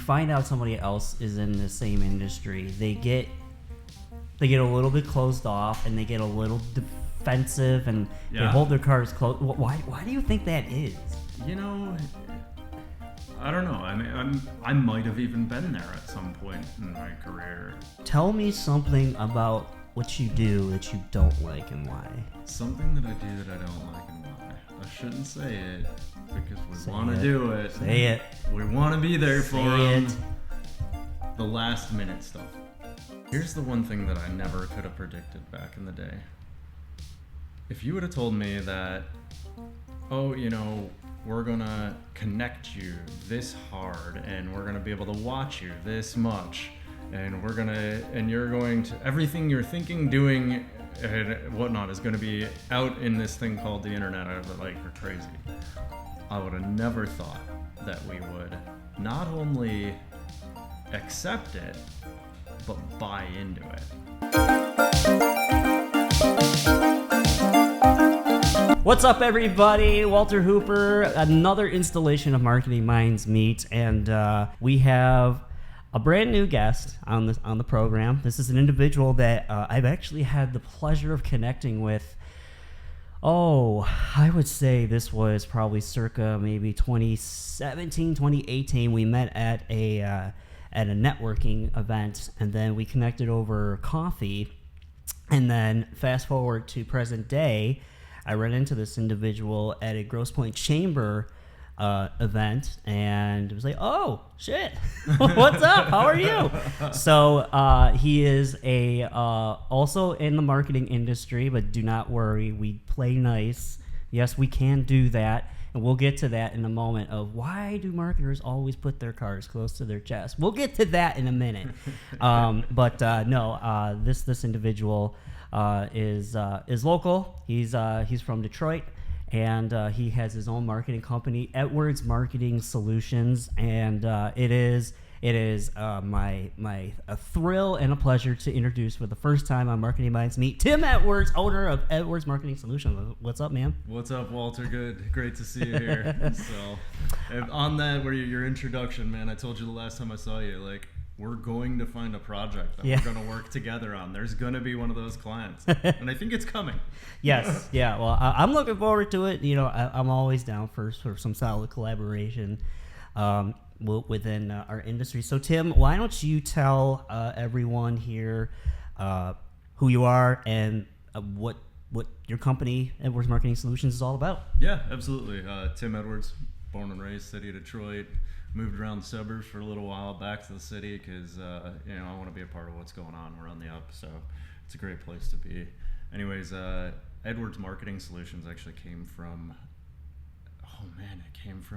find out somebody else is in the same industry, they get a little bit closed off, and they get a little defensive, and they hold their cards close. Why do you think that is? You know, I don't know. I mean, I might have even been there at some point in my career. Tell me something about what you do that you don't like and why. Something that I do that I don't like and why. I shouldn't say it because we want to do it. Say it. We want to be there for Say them. it. The last minute stuff. Here's the one thing that I never could have predicted back in the day. If you would have told me that, oh, you know, we're gonna connect you this hard, and we're gonna be able to watch you this much, and you're going to, everything you're thinking, doing, and whatnot is gonna be out in this thing called the internet, I was like, you're crazy. I would have never thought that we would not only accept it, but buy into it. What's up, everybody? Walter Hooper, another installation of Marketing Minds Meet, and we have a brand new guest on the program. This is an individual that I've actually had the pleasure of connecting with. Oh, I would say this was probably circa maybe 2017, 2018. We met at a networking event, and then we connected over coffee. And then fast forward to present day, I ran into this individual at a Grosse Pointe Chamber event, and it was like, oh shit, what's up? How are you? So he is also in the marketing industry, but do not worry, we play nice. Yes, we can do that, and we'll get to that in a moment. Of why do marketers always put their cards close to their chest? We'll get to that in a minute. This individual is local. He's from Detroit, and he has his own marketing company, Edwards Marketing Solutions, and it is a thrill and a pleasure to introduce for the first time on Marketing Minds Meet, Tim Edwards, owner of Edwards Marketing Solutions. What's up, man? What's up, Walter? Great to see you here. So, on that, your introduction, man, I told you the last time I saw you, like, we're going to find a project that we're going to work together on. There's going to be one of those clients, and I think it's coming. Yes, yeah. Well, I'm looking forward to it. You know, I'm always down for some solid collaboration within our industry. So, Tim, why don't you tell everyone here who you are and what your company, Edwards Marketing Solutions, is all about? Yeah, absolutely. Tim Edwards, born and raised city of Detroit. Moved around the suburbs for a little while, back to the city because I want to be a part of what's going on. We're on the up, so it's a great place to be. Anyways, Edwards Marketing Solutions actually came from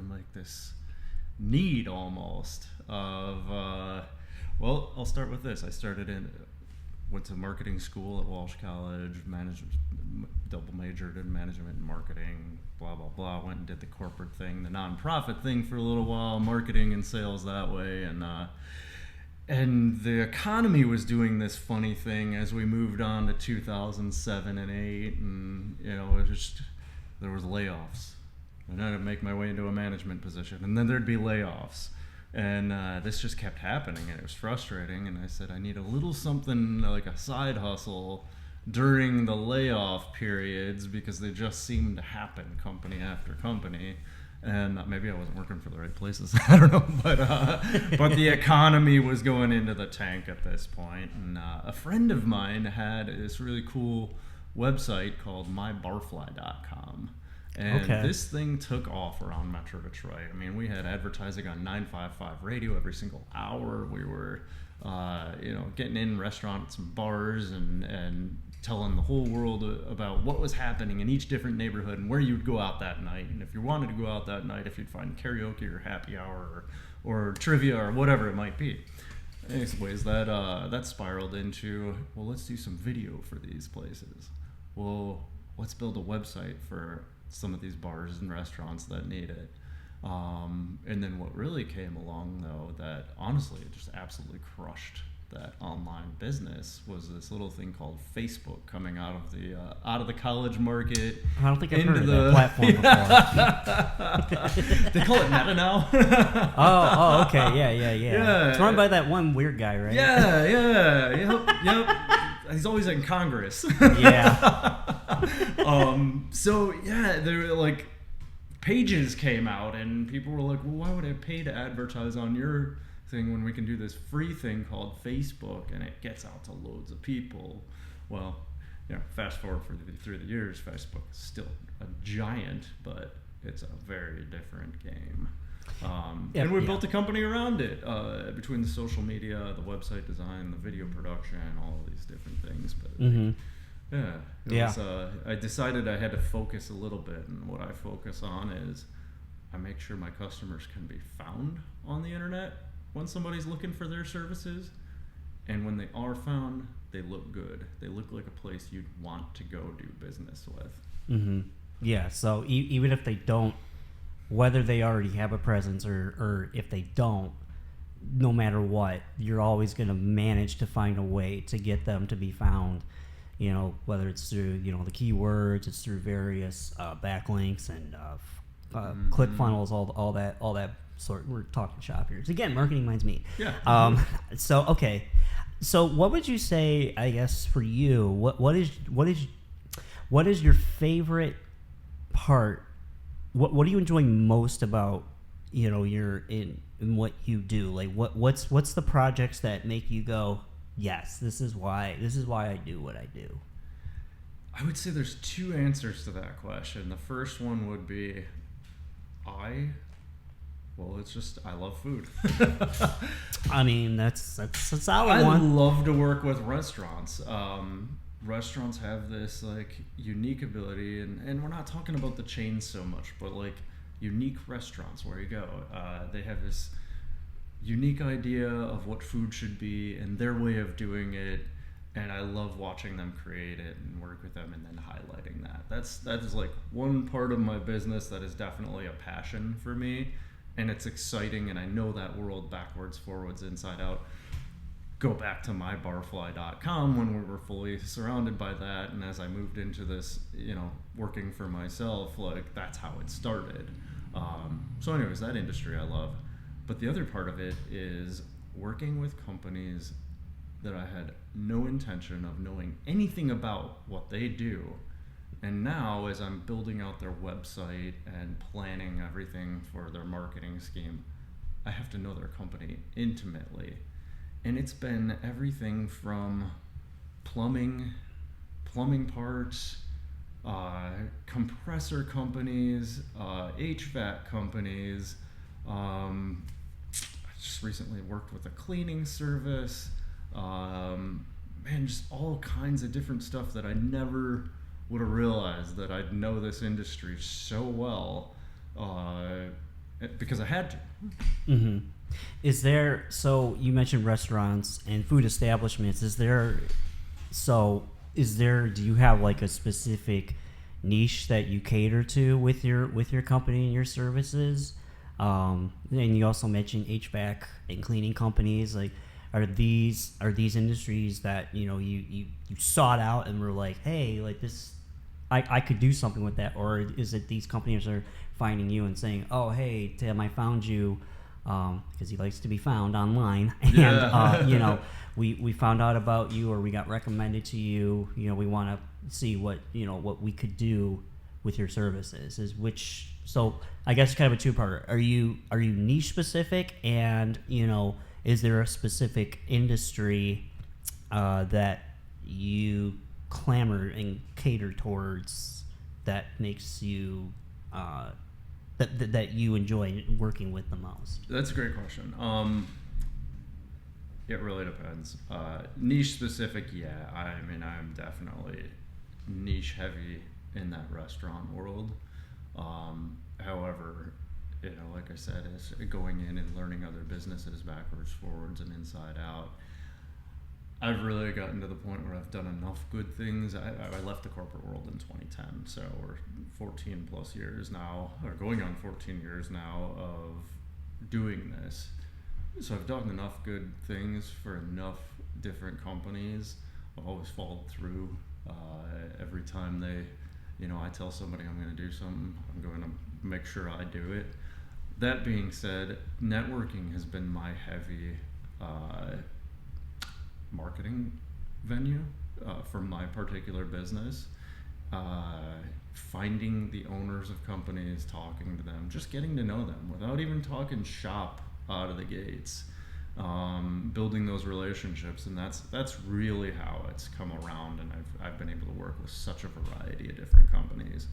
like this need almost of I'll start with this. I went to marketing school at Walsh College, double majored in management and marketing, blah, blah, blah. Went and did the corporate thing, the nonprofit thing for a little while, marketing and sales that way. And the economy was doing this funny thing as we moved on to 2007 and 8, and there was layoffs. And I'd make my way into a management position, and then there'd be layoffs. And this just kept happening, and it was frustrating. And I said, I need a little something like a side hustle during the layoff periods, because they just seemed to happen, company after company. And maybe I wasn't working for the right places. I don't know, but the economy was going into the tank at this point. And a friend of mine had this really cool website called mybarfly.com. And this thing took off around Metro Detroit. I mean, we had advertising on 955 radio every single hour. We were, getting in restaurants and bars and telling the whole world about what was happening in each different neighborhood and where you'd go out that night. And if you wanted to go out that night, if you'd find karaoke or happy hour or trivia or whatever it might be. Anyways, that spiraled into, well, let's do some video for these places. Well, let's build a website for some of these bars and restaurants that need it. And then what really came along, though, that honestly it just absolutely crushed that online business was this little thing called Facebook coming out of the college market. I don't think I've heard of that platform before. They call it Meta now. Oh, okay, yeah. It's run by that one weird guy, right? Yep. He's always in Congress. Yeah. So yeah, there were like pages came out, and people were like, "Well, why would I pay to advertise on your thing when we can do this free thing called Facebook and it gets out to loads of people?" Well, fast forward through the years, Facebook is still a giant, but it's a very different game. And we built a company around it, between the social media, the website design, the video production, all of these different things. But I decided I had to focus a little bit, and what I focus on is I make sure my customers can be found on the internet when somebody's looking for their services, and when they are found, they look good. They look like a place you'd want to go do business with. Yeah, so even if they don't, whether they already have a presence or if they don't, no matter what, you're always going to manage to find a way to get them to be found, whether it's through, the keywords, it's through various backlinks and click funnels, all that sort. We're talking shop here. So again, marketing minds meet. Yeah. So what would you say, I guess, for you, what is your favorite part? What do you enjoy most about, your in what you do? Like what's the projects that make you go, yes, this is why I do what I do? I would say there's two answers to that question. The first one would be I love food. I mean, that's a solid one. I love to work with restaurants. Restaurants have this like unique ability, and we're not talking about the chains so much, but like unique restaurants where you go. They have this unique idea of what food should be and their way of doing it, and I love watching them create it and work with them and then highlighting that. That is like one part of my business that is definitely a passion for me, and it's exciting, and I know that world backwards, forwards, inside out. Go back to mybarfly.com when we were fully surrounded by that, and as I moved into this, working for myself, like that's how it started. So anyways, that industry I love. But the other part of it is working with companies that I had no intention of knowing anything about what they do. And now as I'm building out their website and planning everything for their marketing scheme, I have to know their company intimately. And it's been everything from plumbing parts, compressor companies, HVAC companies. I just recently worked with a cleaning service. Just all kinds of different stuff that I never would have realized that I'd know this industry so well, because I had to. Mm-hmm. So you mentioned restaurants and food establishments. Do you have like a specific niche that you cater to with your company and your services? And you also mentioned HVAC and cleaning companies. Like, are these industries that you sought out and were like, hey, like this, I could do something with that? Or is it these companies are finding you and saying, oh, hey, Tim, I found you, because he likes to be found online, and we found out about you, or we got recommended to you. We want to see what we could do with your services. So I guess kind of a two-parter. Are you niche specific, and is there a specific industry that you clamor and cater towards that makes you that you enjoy working with the most? That's a great question. It really depends. Niche specific, yeah. I'm definitely niche heavy in that restaurant world. However, like I said, is going in and learning other businesses backwards, forwards, and inside out. I've really gotten to the point where I've done enough good things. I left the corporate world in 2010, so we're 14 plus years now, or going on 14 years now of doing this. So I've done enough good things for enough different companies. I've always followed through. Every time I tell somebody I'm going to do something, I'm going to make sure I do it. That being said, networking has been my heavy marketing venue for my particular business. Finding the owners of companies, talking to them, just getting to know them without even talking shop out of the gates, building those relationships, and that's really how it's come around. And I've been able to work with such a variety of different companies.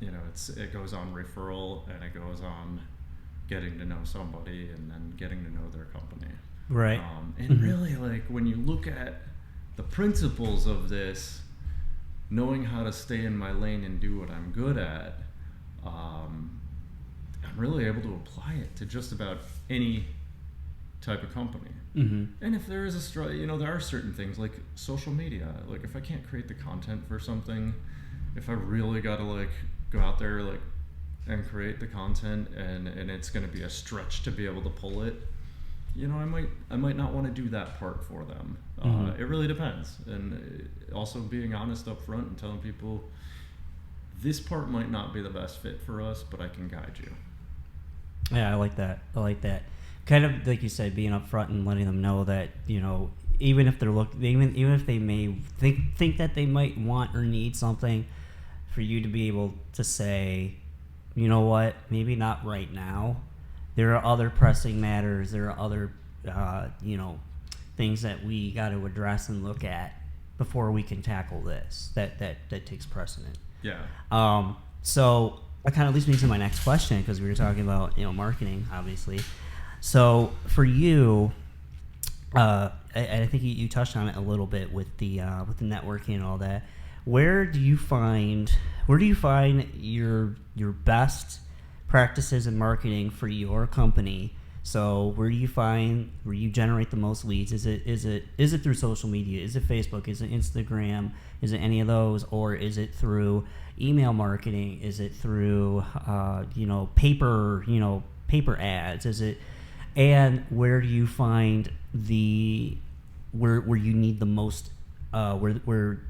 It goes on referral, and it goes on getting to know somebody, and then getting to know their company. Right. And really, like, when you look at the principles of this, knowing how to stay in my lane and do what I'm good at, I'm really able to apply it to just about any type of company. And if there is there are certain things like social media. Like, if I can't create the content for something, if I really got to like go out there like and create the content, and it's going to be a stretch to be able to pull it, I might not want to do that part for them. It really depends. And also being honest up front and telling people this part might not be the best fit for us, but I can guide you. Yeah, I like that. Kind of like you said, being upfront and letting them know that, even if they're even if they may think that they might want or need something, for you to be able to say, you know what, maybe not right now. There are other pressing matters. There are other, things that we got to address and look at before we can tackle this. That takes precedent. Yeah. So that kind of leads me to my next question, because we were talking about marketing, obviously. So for you, I think you touched on it a little bit with the networking and all that. Where do you find your best practices in marketing for your company? So where you generate the most leads? Is it through social media? Is it Facebook? Is it Instagram? Is it any of those? Or is it through email marketing? Is it through paper ads? And where do you find where you need the most where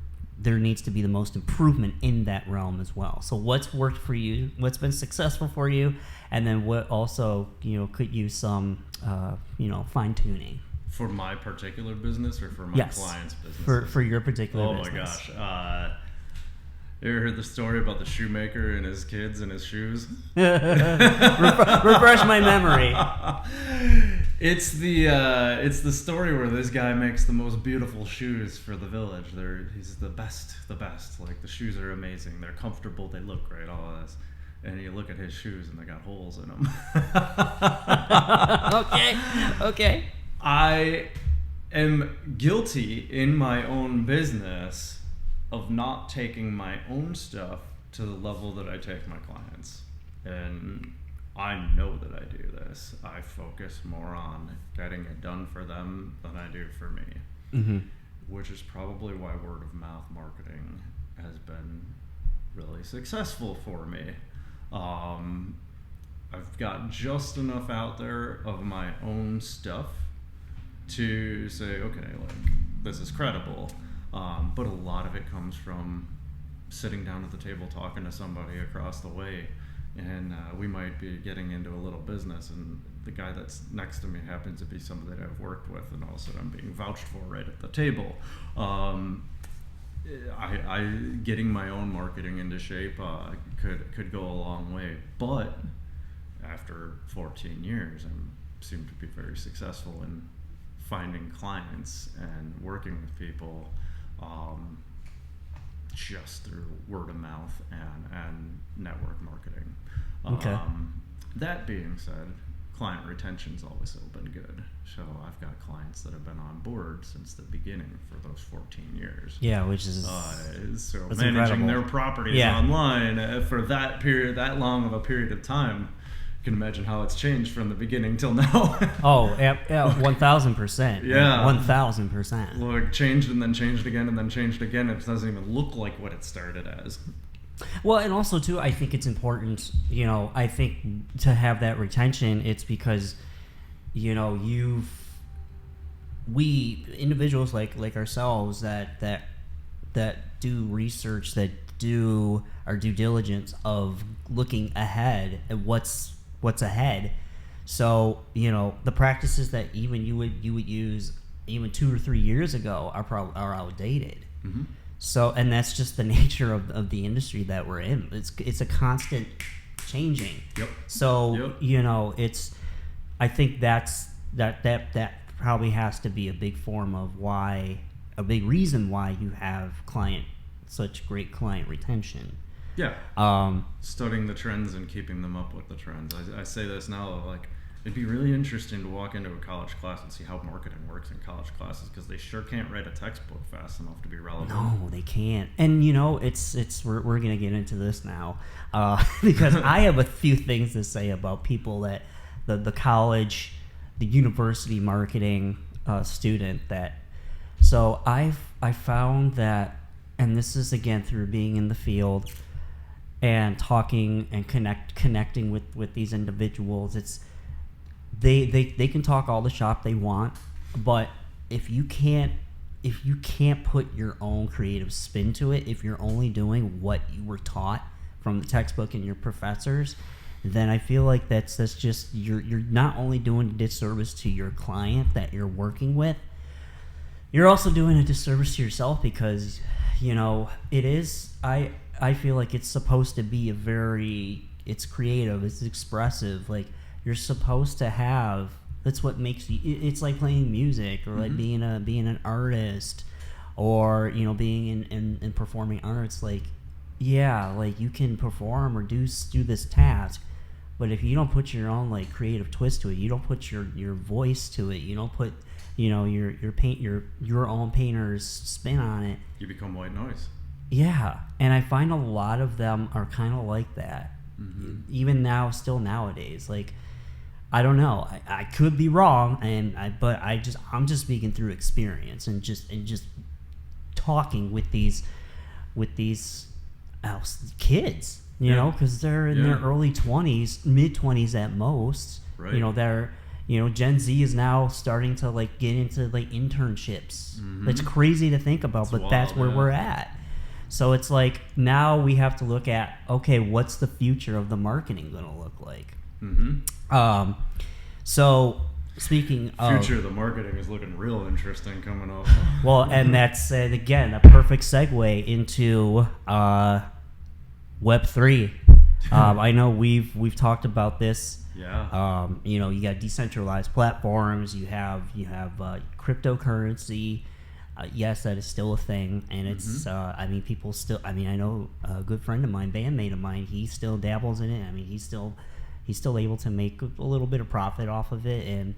there needs to be the most improvement in that realm as well? So what's worked for you? What's been successful for you? And then what also could use some fine tuning? For my particular business, or for my client's business? For your particular business. Oh my gosh. You ever heard the story about the shoemaker and his kids and his shoes? Refresh my memory. It's the story where this guy makes the most beautiful shoes for the village. He's the best. Like, the shoes are amazing. They're comfortable. They look great. All of this. And you look at his shoes and they got holes in them. Okay. I am guilty in my own business of not taking my own stuff to the level that I take my clients. And I know that I do this. I focus more on getting it done for them than I do for me. Which is probably why word of mouth marketing has been really successful for me. I've got just enough out there of my own stuff to say, okay, like, this is credible. But a lot of it comes from sitting down at the table talking to somebody across the way, and we might be getting into a little business, and the guy that's next to me happens to be somebody that I've worked with, and all of a sudden I'm being vouched for right at the table. I getting my own marketing into shape could go a long way, but after 14 years, I seem to be very successful in finding clients and working with people just through word of mouth and network marketing. Okay. That being said, client retention's always been good. So I've got clients that have been on board since the beginning for those 14 years. Yeah, which is so that's managing incredible. their properties online for that long of a period of time. You can imagine how it's changed from the beginning till now. 1,000%. Yeah. 1,000%. Well, it changed and then changed again and then changed again. It doesn't even look like what it started as. Well, and also too, I think it's important, I think to have that retention, it's because we individuals like ourselves that do research, that do our due diligence of looking ahead at what's ahead. So the practices that even you would use even 2 or 3 years ago are outdated. Mm-hmm. So, and that's just the nature of the industry that we're in. It's a constant changing. Yep. So it's, I think that probably has to be a big reason why you have such great client retention. Yeah. Studying the trends and keeping them up with the trends. I say this now, like, it'd be really interesting to walk into a college class and see how marketing works in college classes, because they sure can't write a textbook fast enough to be relevant. No, they can't. And we're gonna get into this now, because I have a few things to say about people that the college, the university marketing student that. So I found that, and this is again through being in the field and talking and connecting with these individuals. It's they can talk all the shop they want, but if you can't put your own creative spin to it, if you're only doing what you were taught from the textbook and your professors, then I feel like that's just you're not only doing a disservice to your client that you're working with, you're also doing a disservice to yourself, because it is, I feel like it's supposed to be it's creative, it's expressive, like you're supposed to have, that's what makes you, it's like playing music, or like being an artist, or being in performing arts. Like, yeah, like you can perform or do this task, but if you don't put your own like creative twist to it, you don't put your voice to it, you don't put your own painter's spin on it, you become white noise. Yeah, and I find a lot of them are kind of like that, even still nowadays. Like, I don't know, I could be wrong, but I'm just speaking through experience and just talking with these kids, because they're in their early 20s, mid 20s at most. Right. They're Gen Z is now starting to like get into like internships. It's crazy to think about, but that's where we're at. So it's like now we have to look at, okay, what's the future of the marketing going to look like? So speaking of future of the marketing is looking real interesting coming up. Well, and that's again a perfect segue into Web3. I know we've talked about this. Yeah. You got decentralized platforms. You have cryptocurrency. Yes, that is still a thing, and it's. People still. I know a good friend of mine, bandmate of mine. He still dabbles in it. He's still able to make a little bit of profit off of it, and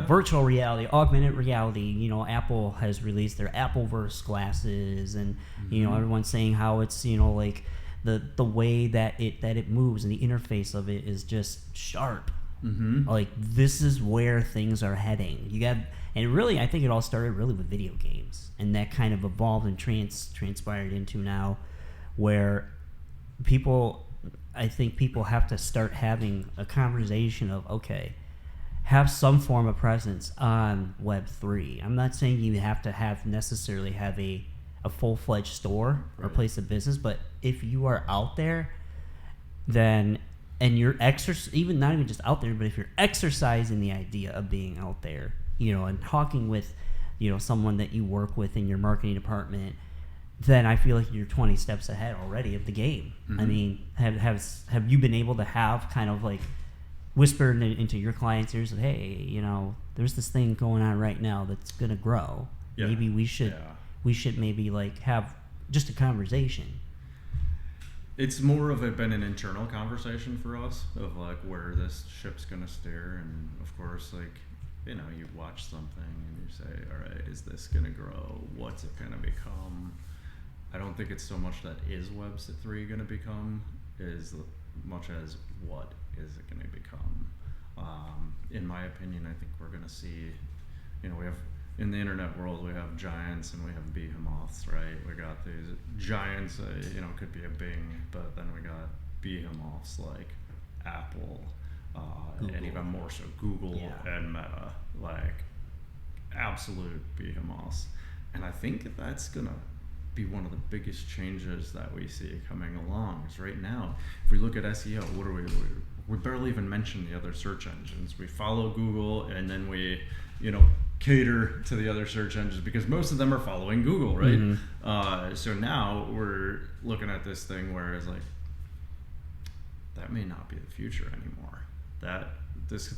virtual reality, augmented reality. Apple has released their Appleverse glasses, and everyone's saying how it's like the way that it moves and the interface of it is just sharp. Like, this is where things are heading. And really, I think it all started really with video games, and that kind of evolved and transpired into now where I think people have to start having a conversation of, okay, have some form of presence on Web3. I'm not saying you have to necessarily have a full-fledged store or place of business, but if you are out there, then, and you're even not even just out there, but if you're exercising the idea of being out there, and talking with, someone that you work with in your marketing department, then I feel like you're 20 steps ahead already of the game. I mean, have you been able to have kind of like whisper into your clients' ears of, hey, there's this thing going on right now that's gonna grow. Yeah. Maybe we should maybe like have just a conversation. It's more of been an internal conversation for us of like where this ship's gonna steer, and of course, like, you watch something and you say, all right, is this gonna grow? What's it gonna become? I don't think it's so much that is Web3 gonna become, as much as what is it gonna become. In my opinion, I think we're gonna see, we have, in the internet world, we have giants and we have behemoths, right? We got these giants, could be a Bing, but then we got behemoths like Apple, and even more so Google and Meta, like absolute behemoths. And I think that's gonna be one of the biggest changes that we see coming along. Is right now, if we look at SEO, what do we barely even mention the other search engines. We follow Google, and then we, cater to the other search engines because most of them are following Google, right? Mm-hmm. So now we're looking at this thing where it's like, that may not be the future anymore. The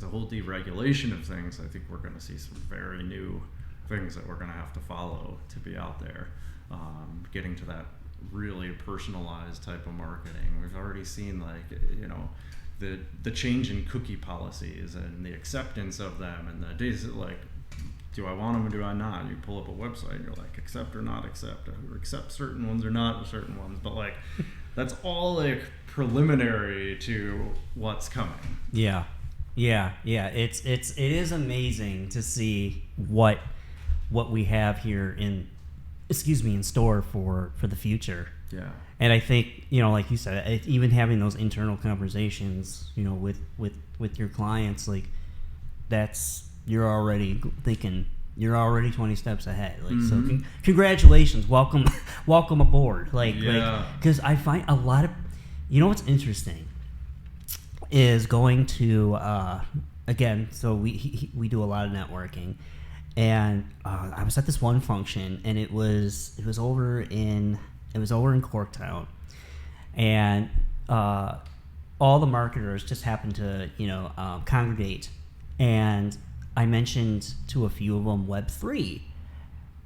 whole deregulation of things, I think we're going to see some very new things that we're going to have to follow to be out there. Getting to that really personalized type of marketing. We've already seen the change in cookie policies and the acceptance of them, and the days like, do I want them or do I not? You pull up a website and you're like, accept or not accept, or accept certain ones or not certain ones. But like, that's all like preliminary to what's coming. Yeah. It is amazing to see what we have here in store for the future. Yeah. And I think, like you said, even having those internal conversations, with your clients, like you're already thinking, you're already 20 steps ahead. Like, mm-hmm. So congratulations, welcome aboard. Because I find a lot of, what's interesting is going to, again, so we do a lot of networking. And I was at this one function, and it was over in Corktown, and all the marketers just happened to congregate, and I mentioned to a few of them Web3,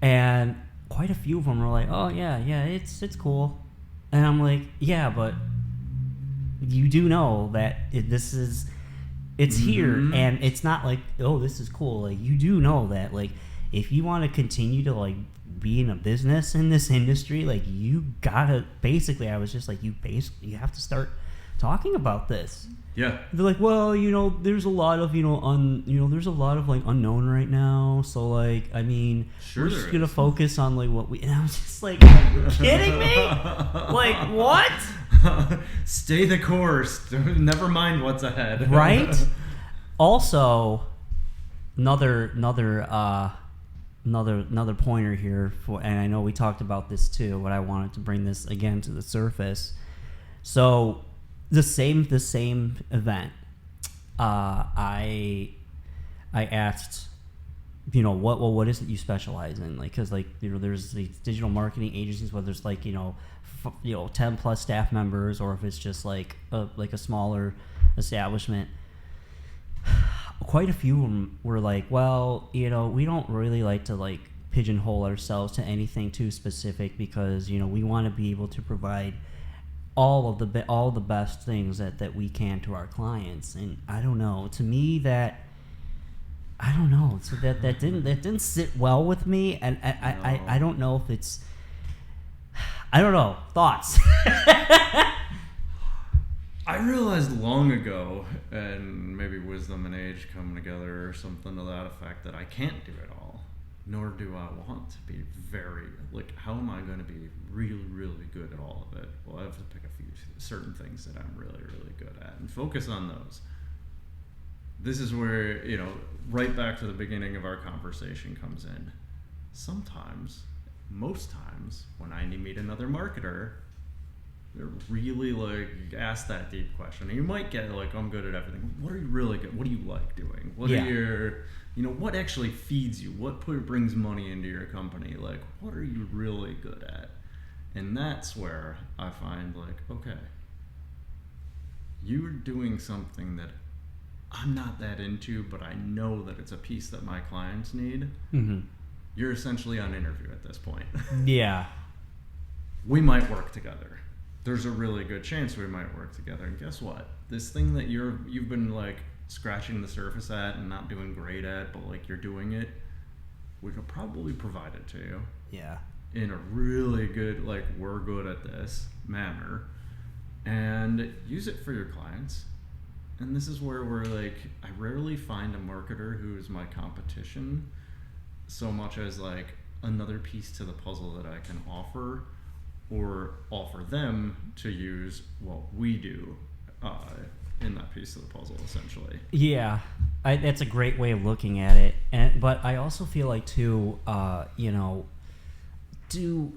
and quite a few of them were like, "Oh yeah, it's cool," and I'm like, "Yeah, but you do know that it's mm-hmm. here, and it's not like, oh, this is cool. Like, you do know that, like, if you want to continue to like be in a business in this industry, like, you gotta basically." I was just like, you have to start talking about this. Yeah. They're like, well, there's a lot of there's a lot of like unknown right now, so like, I mean, sure, we're just gonna focus on like what we. And I was just like, are you kidding me? Like, what? Stay the course. Never mind what's ahead. Right. Also, another pointer here and I know we talked about this too, but I wanted to bring this again to the surface. So the same event, I asked, what is it you specialize in? Like, because like, there's these digital marketing agencies, whether it's like 10 plus staff members, or if it's just like a smaller establishment. Quite a few of them were like, well, we don't really like to like pigeonhole ourselves to anything too specific, because we want to be able to provide all the best things that we can to our clients. And I don't know, to me that so that didn't sit well with me, and I don't know if it's, I don't know, thoughts. I realized long ago, and maybe wisdom and age coming together or something to that effect, that I can't do it all, nor do I want to be very, like, how am I going to be really, really good at all of it? Well, I have to pick a few certain things that I'm really, really good at and focus on those. This is where, right back to the beginning of our conversation comes in. Sometimes, most times, when I meet another marketer, they're really like, ask that deep question. And you might get like, I'm good at everything. What are you really good? What do you like doing? What are your, what actually feeds you? What brings money into your company? Like, what are you really good at? And that's where I find like, okay, you're doing something that I'm not that into, but I know that it's a piece that my clients need. Mm-hmm. You're essentially on interview at this point. Yeah. We might work together. There's a really good chance we might work together. And guess what? This thing that you've been like scratching the surface at and not doing great at, but like you're doing it, we could probably provide it to you. Yeah. In a really good, like, we're good at this manner, and use it for your clients. And this is where we're like, I rarely find a marketer who is my competition so much as like another piece to the puzzle that I can offer, or offer them to use what we do in that piece of the puzzle, essentially. Yeah, that's a great way of looking at it. But I also feel like too, do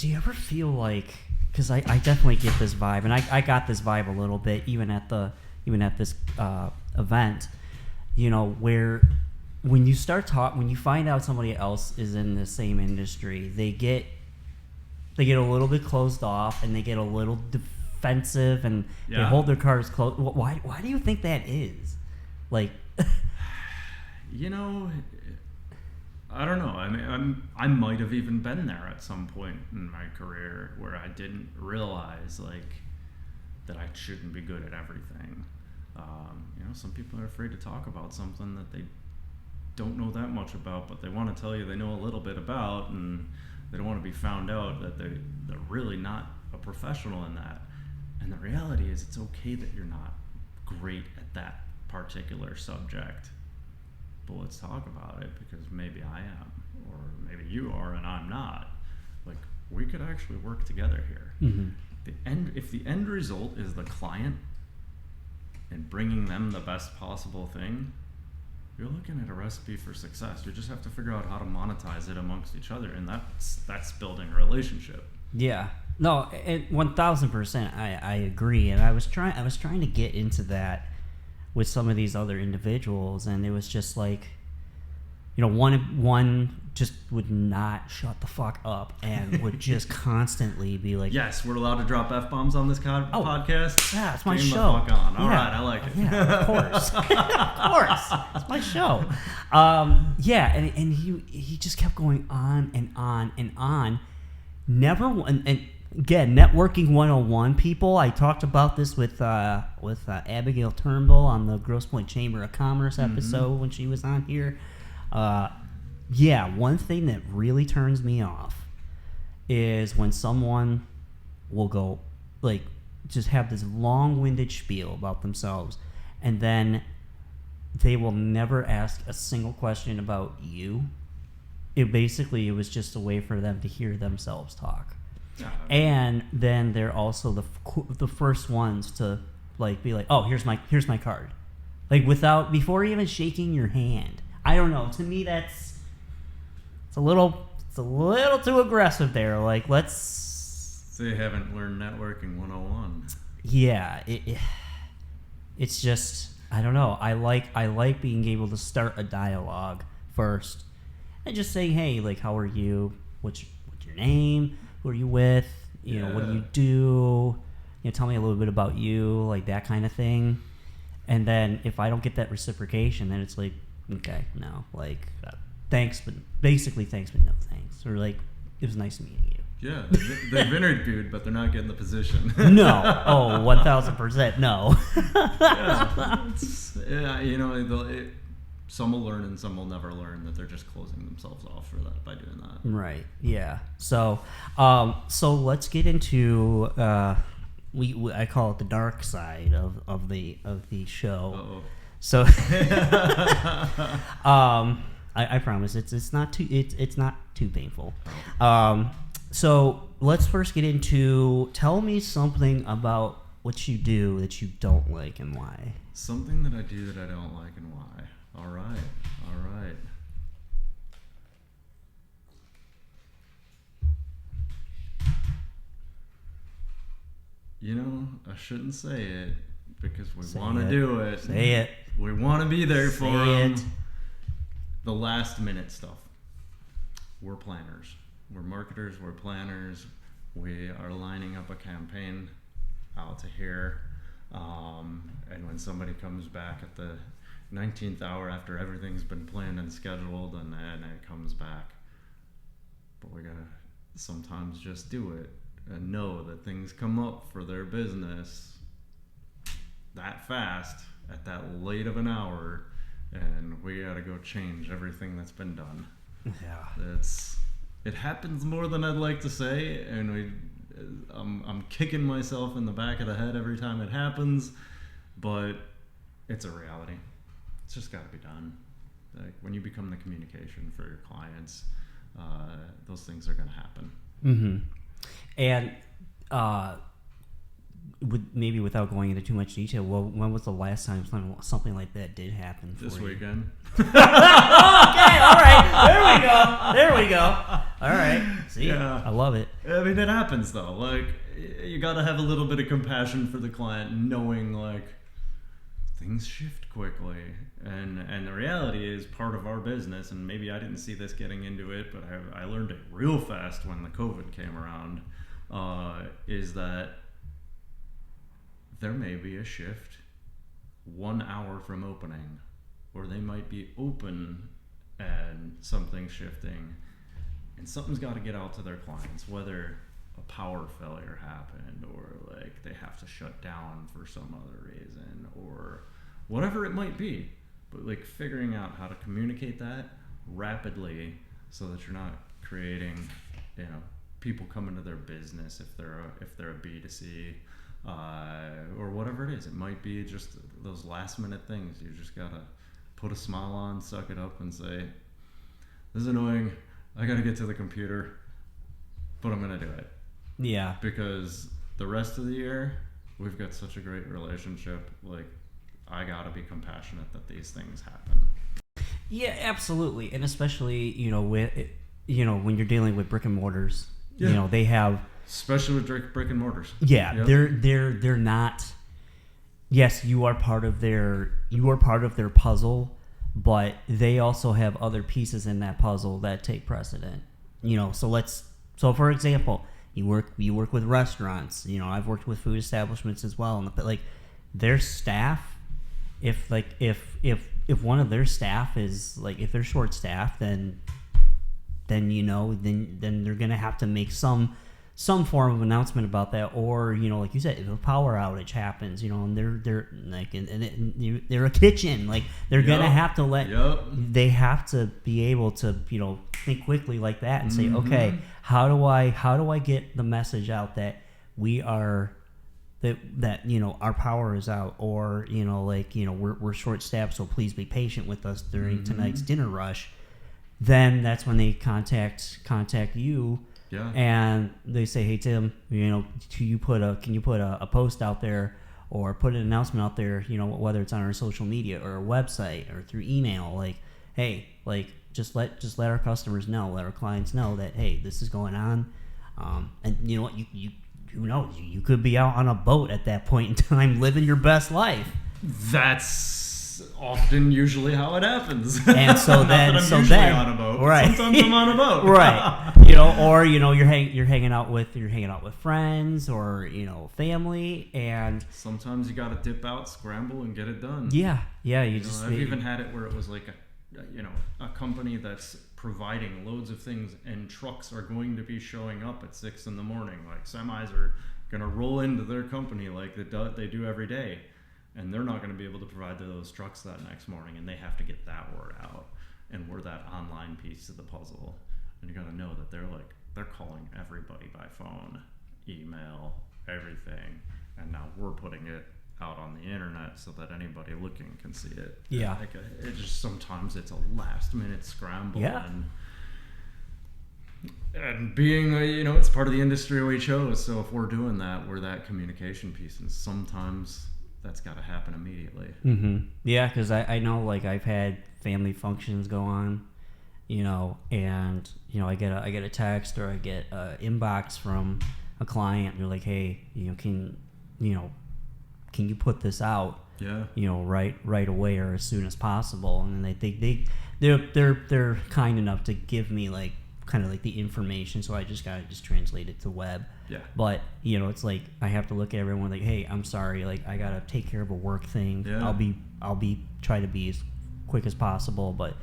you ever feel like, because I definitely get this vibe, and I got this vibe a little bit even at this event, where when you when you find out somebody else is in the same industry, they get a little bit closed off, and they get a little defensive, and they hold their cards close. Why do you think that is? Like, I don't know. I mean, I might have even been there at some point in my career where I didn't realize that I shouldn't be good at everything. Some people are afraid to talk about something that they don't know that much about, but they want to tell you they know a little bit about, and they don't want to be found out that they're really not a professional in that. And the reality is, it's okay that you're not great at that particular subject. But let's talk about it, because maybe I am, or maybe you are and I'm not. Like, we could actually work together here. mm-hmm. If the end result is the client and bringing them the best possible thing, you're looking at a recipe for success. You just have to figure out how to monetize it amongst each other, and that's building a relationship. Yeah. No, 1,000%. I agree, and I was trying to get into that with some of these other individuals, and it was just like, one just would not shut the fuck up and would just constantly be like, yes, we're allowed to drop F-bombs on this podcast. Yeah, it's my Bring show. the fuck on. All Yeah. right, I like it. Yeah, of course. Of course. It's my show. Yeah, and he just kept going on and on and on. Never, and again, networking 101, people. I talked about this with Abigail Turnbull on the Grosse Pointe Chamber of Commerce episode when she was on here. One thing that really turns me off is when someone will go, like, just have this long-winded spiel about themselves, and then they will never ask a single question about you. It was just a way for them to hear themselves talk. And then they're also the first ones to be like, oh, here's my card, before even shaking your hand. I don't know. To me, it's a little too aggressive there. Like, let's. They haven't learned networking 101. Yeah, it's just, I don't know. I like being able to start a dialogue first, and just saying, hey, like, how are you? What's your name? Who are you with? What do you do? Tell me a little bit about you, like that kind of thing. And then if I don't get that reciprocation, then it's like, okay, no, like, thanks, but basically thanks, but no thanks. Or like, it was nice meeting you. Yeah, they've interviewed, but they're not getting the position. No. Oh, 1,000% no. Some will learn and some will never learn that they're just closing themselves off for that by doing that. Right. Yeah. So let's get into I call it the dark side of the show. Uh-oh. So I promise it's not too painful. So let's first get into, tell me something about what you do that you don't like and why. Something that I do that I don't like and why. All right. I shouldn't say it because we want to do it. Say it. We want to be there for it. The last minute stuff. We're planners. We're marketers. We're planners. We are lining up a campaign out to here. And when somebody comes back at the 19th hour after everything's been planned and scheduled, and then it comes back, but we gotta sometimes just do it and know that things come up for their business that fast at that late of an hour, and we gotta go change everything that's been done. Yeah, it happens more than I'd like to say, and I'm kicking myself in the back of the head every time it happens, but it's a reality. It's just got to be done. Like, when you become the communication for your clients, those things are going to happen. Mm-hmm. And maybe without going into too much detail, well, when was the last time something like that did happen for This you? weekend. Okay, all right. There we go. All right. See, Yeah. I love it. I mean, it happens though. Like, you gotta have a little bit of compassion for the client, knowing like things shift quickly, and the reality is part of our business. And maybe I didn't see this getting into it, but I learned it real fast when the COVID came around. Is that there may be a shift 1 hour from opening, or they might be open and something's shifting, and something's got to get out to their clients, whether a power failure happened or like they have to shut down for some other reason or whatever it might be. But like figuring out how to communicate that rapidly so that you're not creating, people come into their business if they're a B2C, or whatever it is. It might be just those last minute things. You just gotta put a smile on, suck it up, and say, "This is annoying. I gotta get to the computer, but I'm gonna do it." Yeah. Because the rest of the year, we've got such a great relationship. Like, I gotta be compassionate that these things happen. Yeah, absolutely, and especially when you're dealing with brick and mortars, Yeah. they have. Especially with brick and mortars. Yeah, Yep. they're not. Yes, you are part of their puzzle, but they also have other pieces in that puzzle that take precedent. So for example, you work with restaurants. I've worked with food establishments as well, and like their staff, if one of their staff is like, if they're short staffed, then they're gonna have to make some form of announcement about that, or like you said, if a power outage happens, and they're like they're a kitchen, like they're gonna have to they have to be able to think quickly like that and say, okay, how do I get the message out that we are that our power is out, or we're short staffed, so please be patient with us during tonight's dinner rush. Then that's when they contact you. Yeah. And they say, "Hey Tim, can you put a post out there, or put an announcement out there, whether it's on our social media or a website or through email, like, hey, like just let our customers know, let our clients know that, hey, this is going on." And you know what, who knows, you could be out on a boat at that point in time living your best life. That's often usually how it happens. And so then, on a boat. Right. Sometimes I'm on a boat. Right. Or you're hanging out with friends or family, and sometimes you got to dip out, scramble, and get it done. Yeah. I've even had it where it was like a company that's providing loads of things, and trucks are going to be showing up at 6 a.m. Like semis are gonna roll into their company like they do every day. And they're not going to be able to provide those trucks that next morning, and they have to get that word out. And we're that online piece of the puzzle. And you got to know that they're calling everybody by phone, email, everything. And now we're putting it out on the internet so that anybody looking can see it. Yeah. It just sometimes it's a last minute scramble. Yeah. And being it's part of the industry we chose. So if we're doing that, we're that communication piece, and sometimes that's got to happen immediately. Mm-hmm. Yeah, because I know, like, I've had family functions go on, and I get a text or I get an inbox from a client. And they're like, "Hey, can you put this out? Yeah. Right away or as soon as possible." And then they're kind enough to give me like kind of like the information, so I just gotta translate it to web. Yeah. But it's like I have to look at everyone like, "Hey, I'm sorry, like I gotta take care of a work thing. Yeah. I'll be try to be as quick as possible, but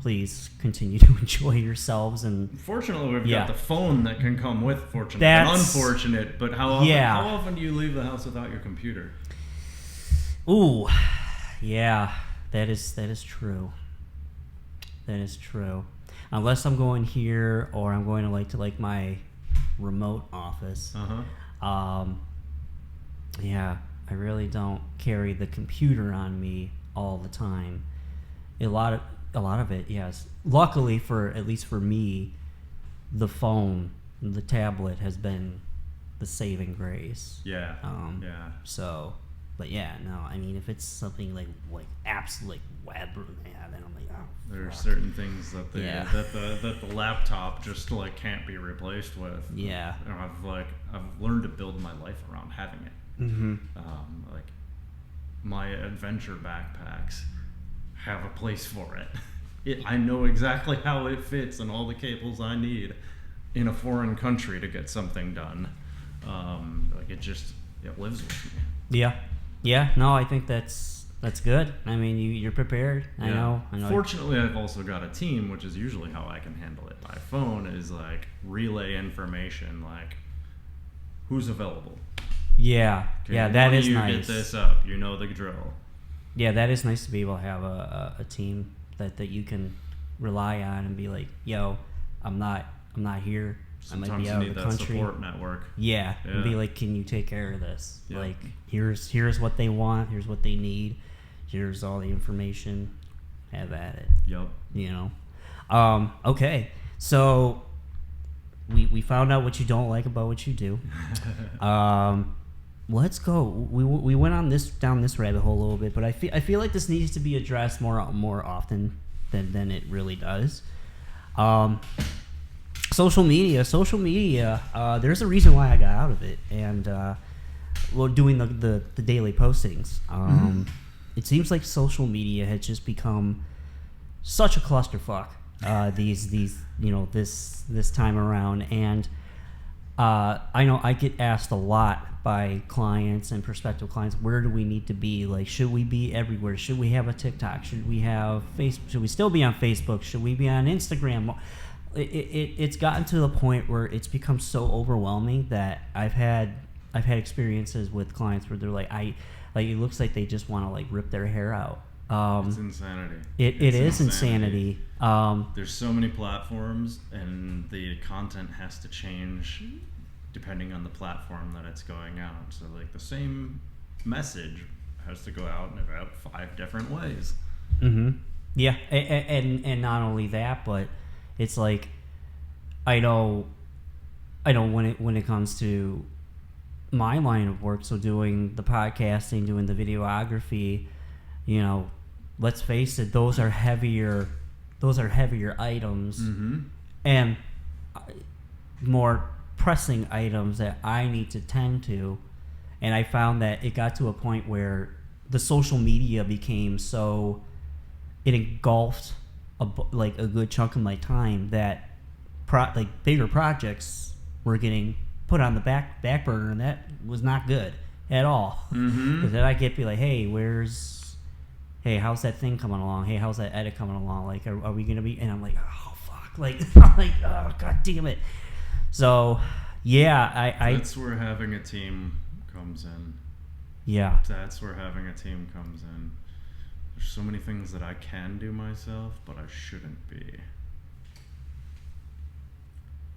please continue to enjoy yourselves." And fortunately, we've got the phone that can come with fortunate and unfortunate. But how often do you leave the house without your computer? Ooh, yeah, that is true. That is true. Unless I'm going here, or I'm going to my remote office. Yeah, I really don't carry the computer on me all the time. A lot of it, yes. Luckily, at least for me, the phone, the tablet has been the saving grace. Yeah. Yeah. So, but yeah, no, I mean, if it's something like absolute web, yeah, then I'm like, oh. There are fuck. certain things that Yeah. that the laptop just like can't be replaced with. Yeah. And I've learned to build my life around having it. Mm-hmm. Like my adventure backpacks have a place for it. I know exactly how it fits and all the cables I need in a foreign country to get something done. Like it lives with me. Yeah. Yeah. No, I think that's good. I mean, you're prepared. I know. Fortunately, I've also got a team, which is usually how I can handle it by phone, is like relay information, like who's available. Yeah. Okay, Yeah, that is you nice. get this up, you know the drill. Yeah, that is nice to be able to have a team that you can rely on and be like, yo, I'm not here. Sometimes I might be you out need of the that country. support network. Yeah, Yeah. and be like, can you take care of this? Yep. Like, here's what they want. Here's what they need. Here's all the information. Have at it. Yep. You know. Okay. So we found out what you don't like about what you do. Let's go. We went down this rabbit hole a little bit, but I feel like this needs to be addressed more often than it really does. Social media. There's a reason why I got out of it, and doing the daily postings. It seems like social media has just become such a clusterfuck this time around, and I know I get asked a lot by clients and prospective clients, where do we need to be? Like, should we be everywhere? Should we have a TikTok? Should we have Facebook? Should we still be on Facebook? Should we be on Instagram? It's gotten to the point where it's become so overwhelming that I've had experiences with clients where they're like, it looks like they just want to like rip their hair out. It's insanity. It is insanity. There's so many platforms, and the content has to change depending on the platform that it's going out. So like the same message has to go out in about 5 different ways. Mm-hmm. Yeah, and not only that, but it's like I know when it comes to my line of work, so doing the podcasting, doing the videography, you know, let's face it, those are heavier items, Mm-hmm. and more pressing items that I need to tend to. And I found that it got to a point where the social media became so, it engulfed a good chunk of my time that bigger projects were getting put on the back burner, and that was not good at all. Mm-hmm. Because then I get be like, hey, how's that thing coming along? Hey, how's that edit coming along? Like, are we gonna be? And I'm like, oh fuck, like, oh god damn it. So, yeah, That's where having a team comes in. Yeah. That's where having a team comes in. There's so many things that I can do myself, but I shouldn't be.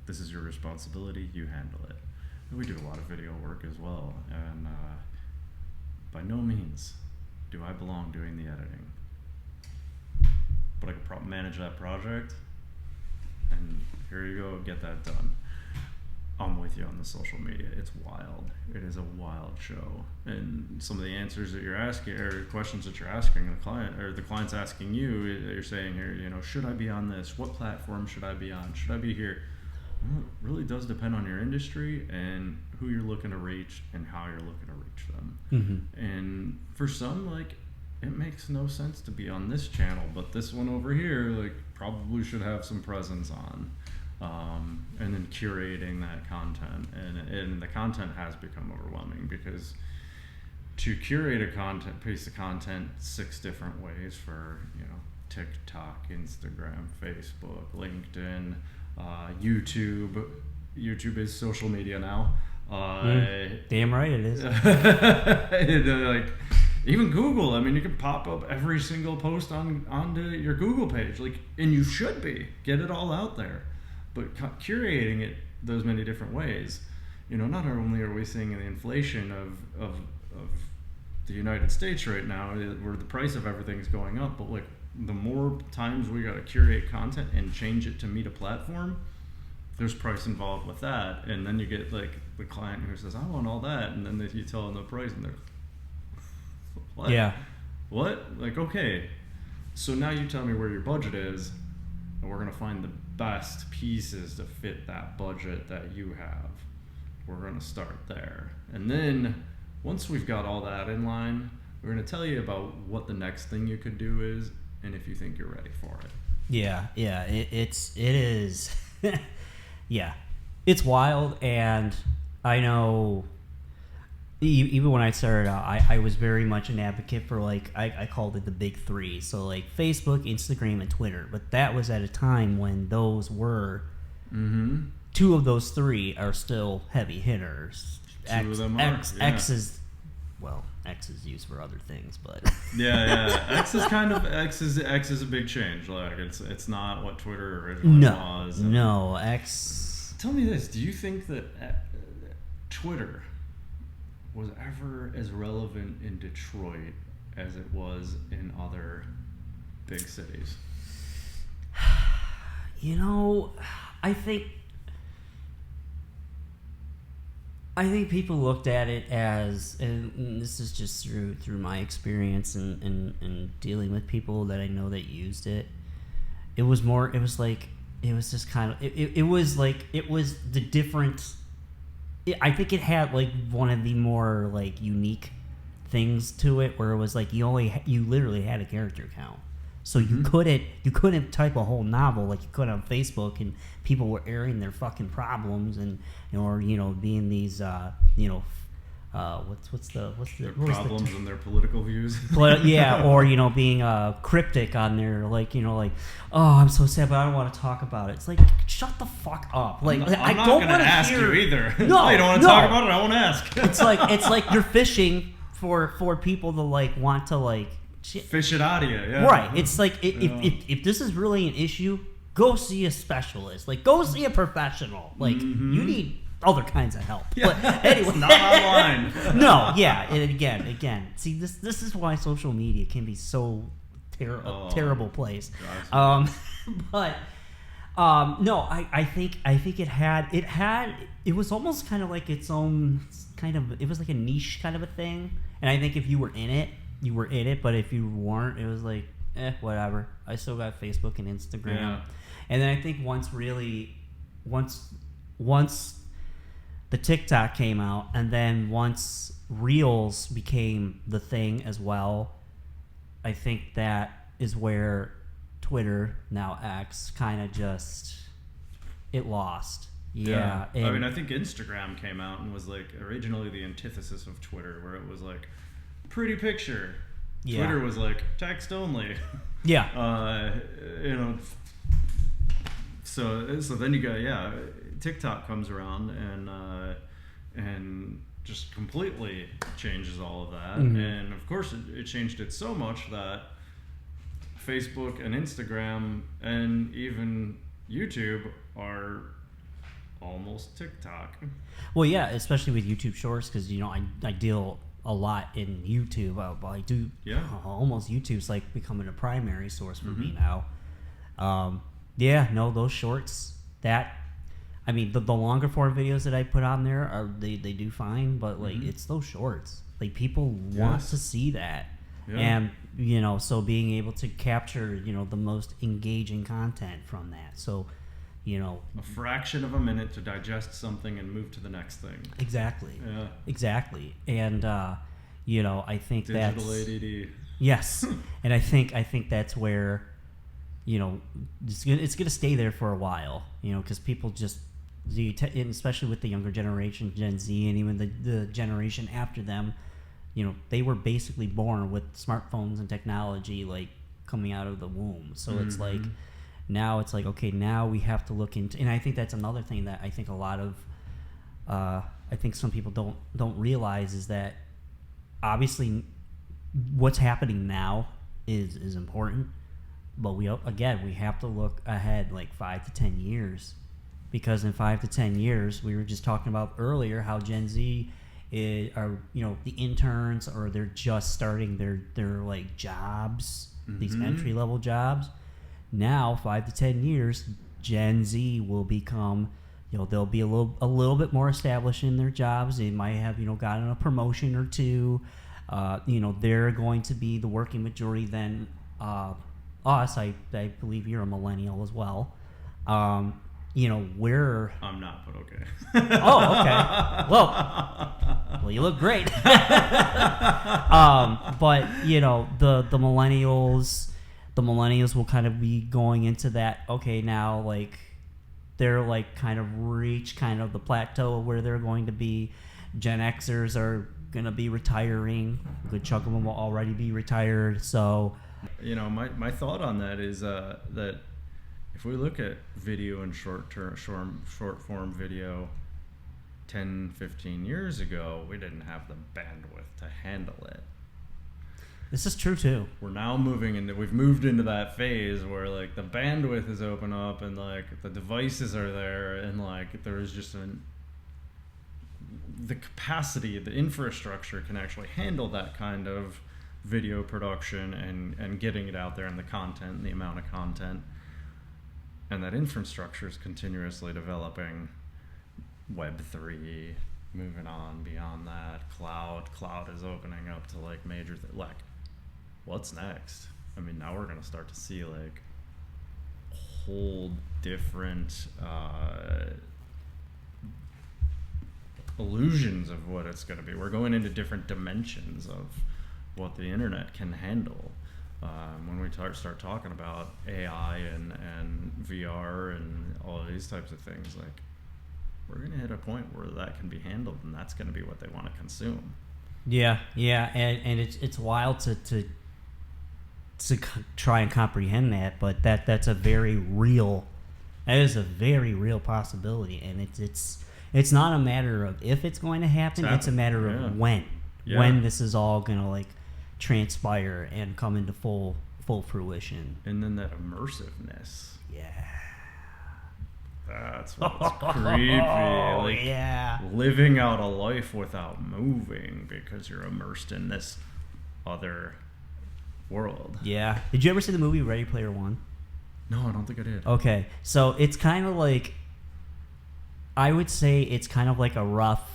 This is your responsibility. You handle it. And we do a lot of video work as well, and by no means do I belong doing the editing. But I can manage that project, and here you go, get that done. I'm with you on the social media. It's wild. It is a wild show. And some of the answers that you're asking, or questions that you're asking the client, or the client's asking you, you're saying here, you know, should I be on this? What platform should I be on? Should I be here? Well, it really does depend on your industry and who you're looking to reach and how you're looking to reach them. Mm-hmm. And for some, like, it makes no sense to be on this channel, but this one over here, like, probably should have some presence on. And then curating that content, and the content has become overwhelming, because to curate a piece of content 6 different ways for, you know, TikTok, Instagram, Facebook, LinkedIn, YouTube. YouTube is social media now. Damn right it is. And, like, even Google. I mean, you can pop up every single post onto your Google page, like, and you should get it all out there. But curating it those many different ways, you know, not only are we seeing the inflation of the United States right now, where the price of everything's going up, but like the more times we got to curate content and change it to meet a platform, there's price involved with that, and then you get like the client who says, I want all that, and then you tell them the price, and they're what? Yeah. What? Like, okay, so now you tell me where your budget is, and we're gonna find the best pieces to fit that budget that you have. We're gonna start there, and then once we've got all that in line, we're gonna tell you about what the next thing you could do is, and if you think you're ready for it. Yeah, it is. Yeah, it's wild, and I know. Even when I started out, I was very much an advocate for, like, I called it the big three. So, like, Facebook, Instagram, and Twitter. But that was at a time when those were... Mm-hmm. Two of those three are still heavy hitters. Two of them are, yeah. X is... Well, X is used for other things, but... Yeah. X is a big change. Like, it's not what Twitter originally was. No, X... Tell me this. Do you think that Twitter was ever as relevant in Detroit as it was in other big cities? You know, I think people looked at it as, and this is just through my experience and dealing with people that I know that used it. It was just kind of, it was the different. I think it had like one of the more like unique things to it, where it was like you literally had a character count, so you couldn't type a whole novel like you could on Facebook, and people were airing their fucking problems and or being these what's the problems and their political views. Yeah, or being cryptic on there, like oh, I'm so sad, but I don't want to talk about it. It's like, shut the fuck up. Like, I'm not don't gonna ask you either. No, you don't want to talk about it. I won't ask. It's like you're fishing for people to like want to like fish it out of you. Yeah. Right. It's like if this is really an issue, go see a specialist. Like, go see a professional. Like, you need other kinds of help. Yeah, but anyway, it's not online. No, yeah. And again. See, this is why social media can be so terrible place. But no, I think it was almost kind of like its own kind of, it was like a niche kind of a thing. And I think if you were in it, you were in it. But if you weren't, it was like, whatever. I still got Facebook and Instagram. Yeah. And then I think once the TikTok came out, and then once Reels became the thing as well, I think that is where Twitter, now X, kind of just, it lost. Yeah. I mean, I think Instagram came out and was like originally the antithesis of Twitter, where it was like pretty picture. Yeah. Twitter was like text only. Yeah. So then you got TikTok comes around and just completely changes all of that. Mm-hmm. And of course it changed it so much that Facebook and Instagram and even YouTube are almost TikTok. Well, yeah, especially with YouTube Shorts, because I deal a lot in YouTube. I do. Yeah. Almost YouTube's like becoming a primary source for me now. Those shorts. I mean, the longer form videos that I put on there they do fine, but like it's those shorts. Like, people want to see that. Yeah. And so being able to capture the most engaging content from that. So a fraction of a minute to digest something and move to the next thing. Exactly. Yeah. Exactly. And I think digital that's ADD. Yes. And I think that's where it's gonna stay there for a while, because people just, especially with the younger generation, Gen Z, and even the generation after them, they were basically born with smartphones and technology like coming out of the womb. So it's like, now it's like, okay, now we have to look into, and I think that's another thing that I think a lot of, I think some people don't realize, is that obviously what's happening now is important, but we have to look ahead like 5 to 10 years, because in 5 to 10 years, we were just talking about earlier how Gen Z are the interns, or they're just starting their like jobs, these entry level jobs. Now 5 to 10 years, Gen Z will become they'll be a little bit more established in their jobs. They might have, gotten a promotion or two. They're going to be the working majority than us. I believe you're a millennial as well. We're... I'm not, but okay. Oh, okay. Well, you look great. But the millennials will kind of be going into that. Okay, now like they're like kind of reach kind of the plateau where they're going to be. Gen Xers are going to be retiring. A good chunk of them will already be retired. So, my thought on that is that if we look at video and short form video 10, 15 years ago, we didn't have the bandwidth to handle it. This is true too. We've moved into that phase where like the bandwidth is open up and like the devices are there and like there is just the capacity, the infrastructure can actually handle that kind of video production and getting it out there, and the content and the amount of content. And that infrastructure is continuously developing. Web3, moving on beyond that. Cloud is opening up to like major what's next? I mean, now we're gonna start to see like whole different illusions of what it's gonna be. We're going into different dimensions of what the internet can handle. When we start talking about AI and VR and all of these types of things, like we're going to hit a point where that can be handled, and that's going to be what they want to consume. Yeah, and it's wild to try and comprehend that, but that's a very real possibility, and it's not a matter of if it's going to happen, it's a matter of when this is all going to like transpire and come into full fruition. And then that immersiveness. Yeah. That's what's creepy. Like living out a life without moving because you're immersed in this other world. Yeah. Did you ever see the movie Ready Player One? No, I don't think I did. Okay. So it's kind of like, I would say it's kind of like a rough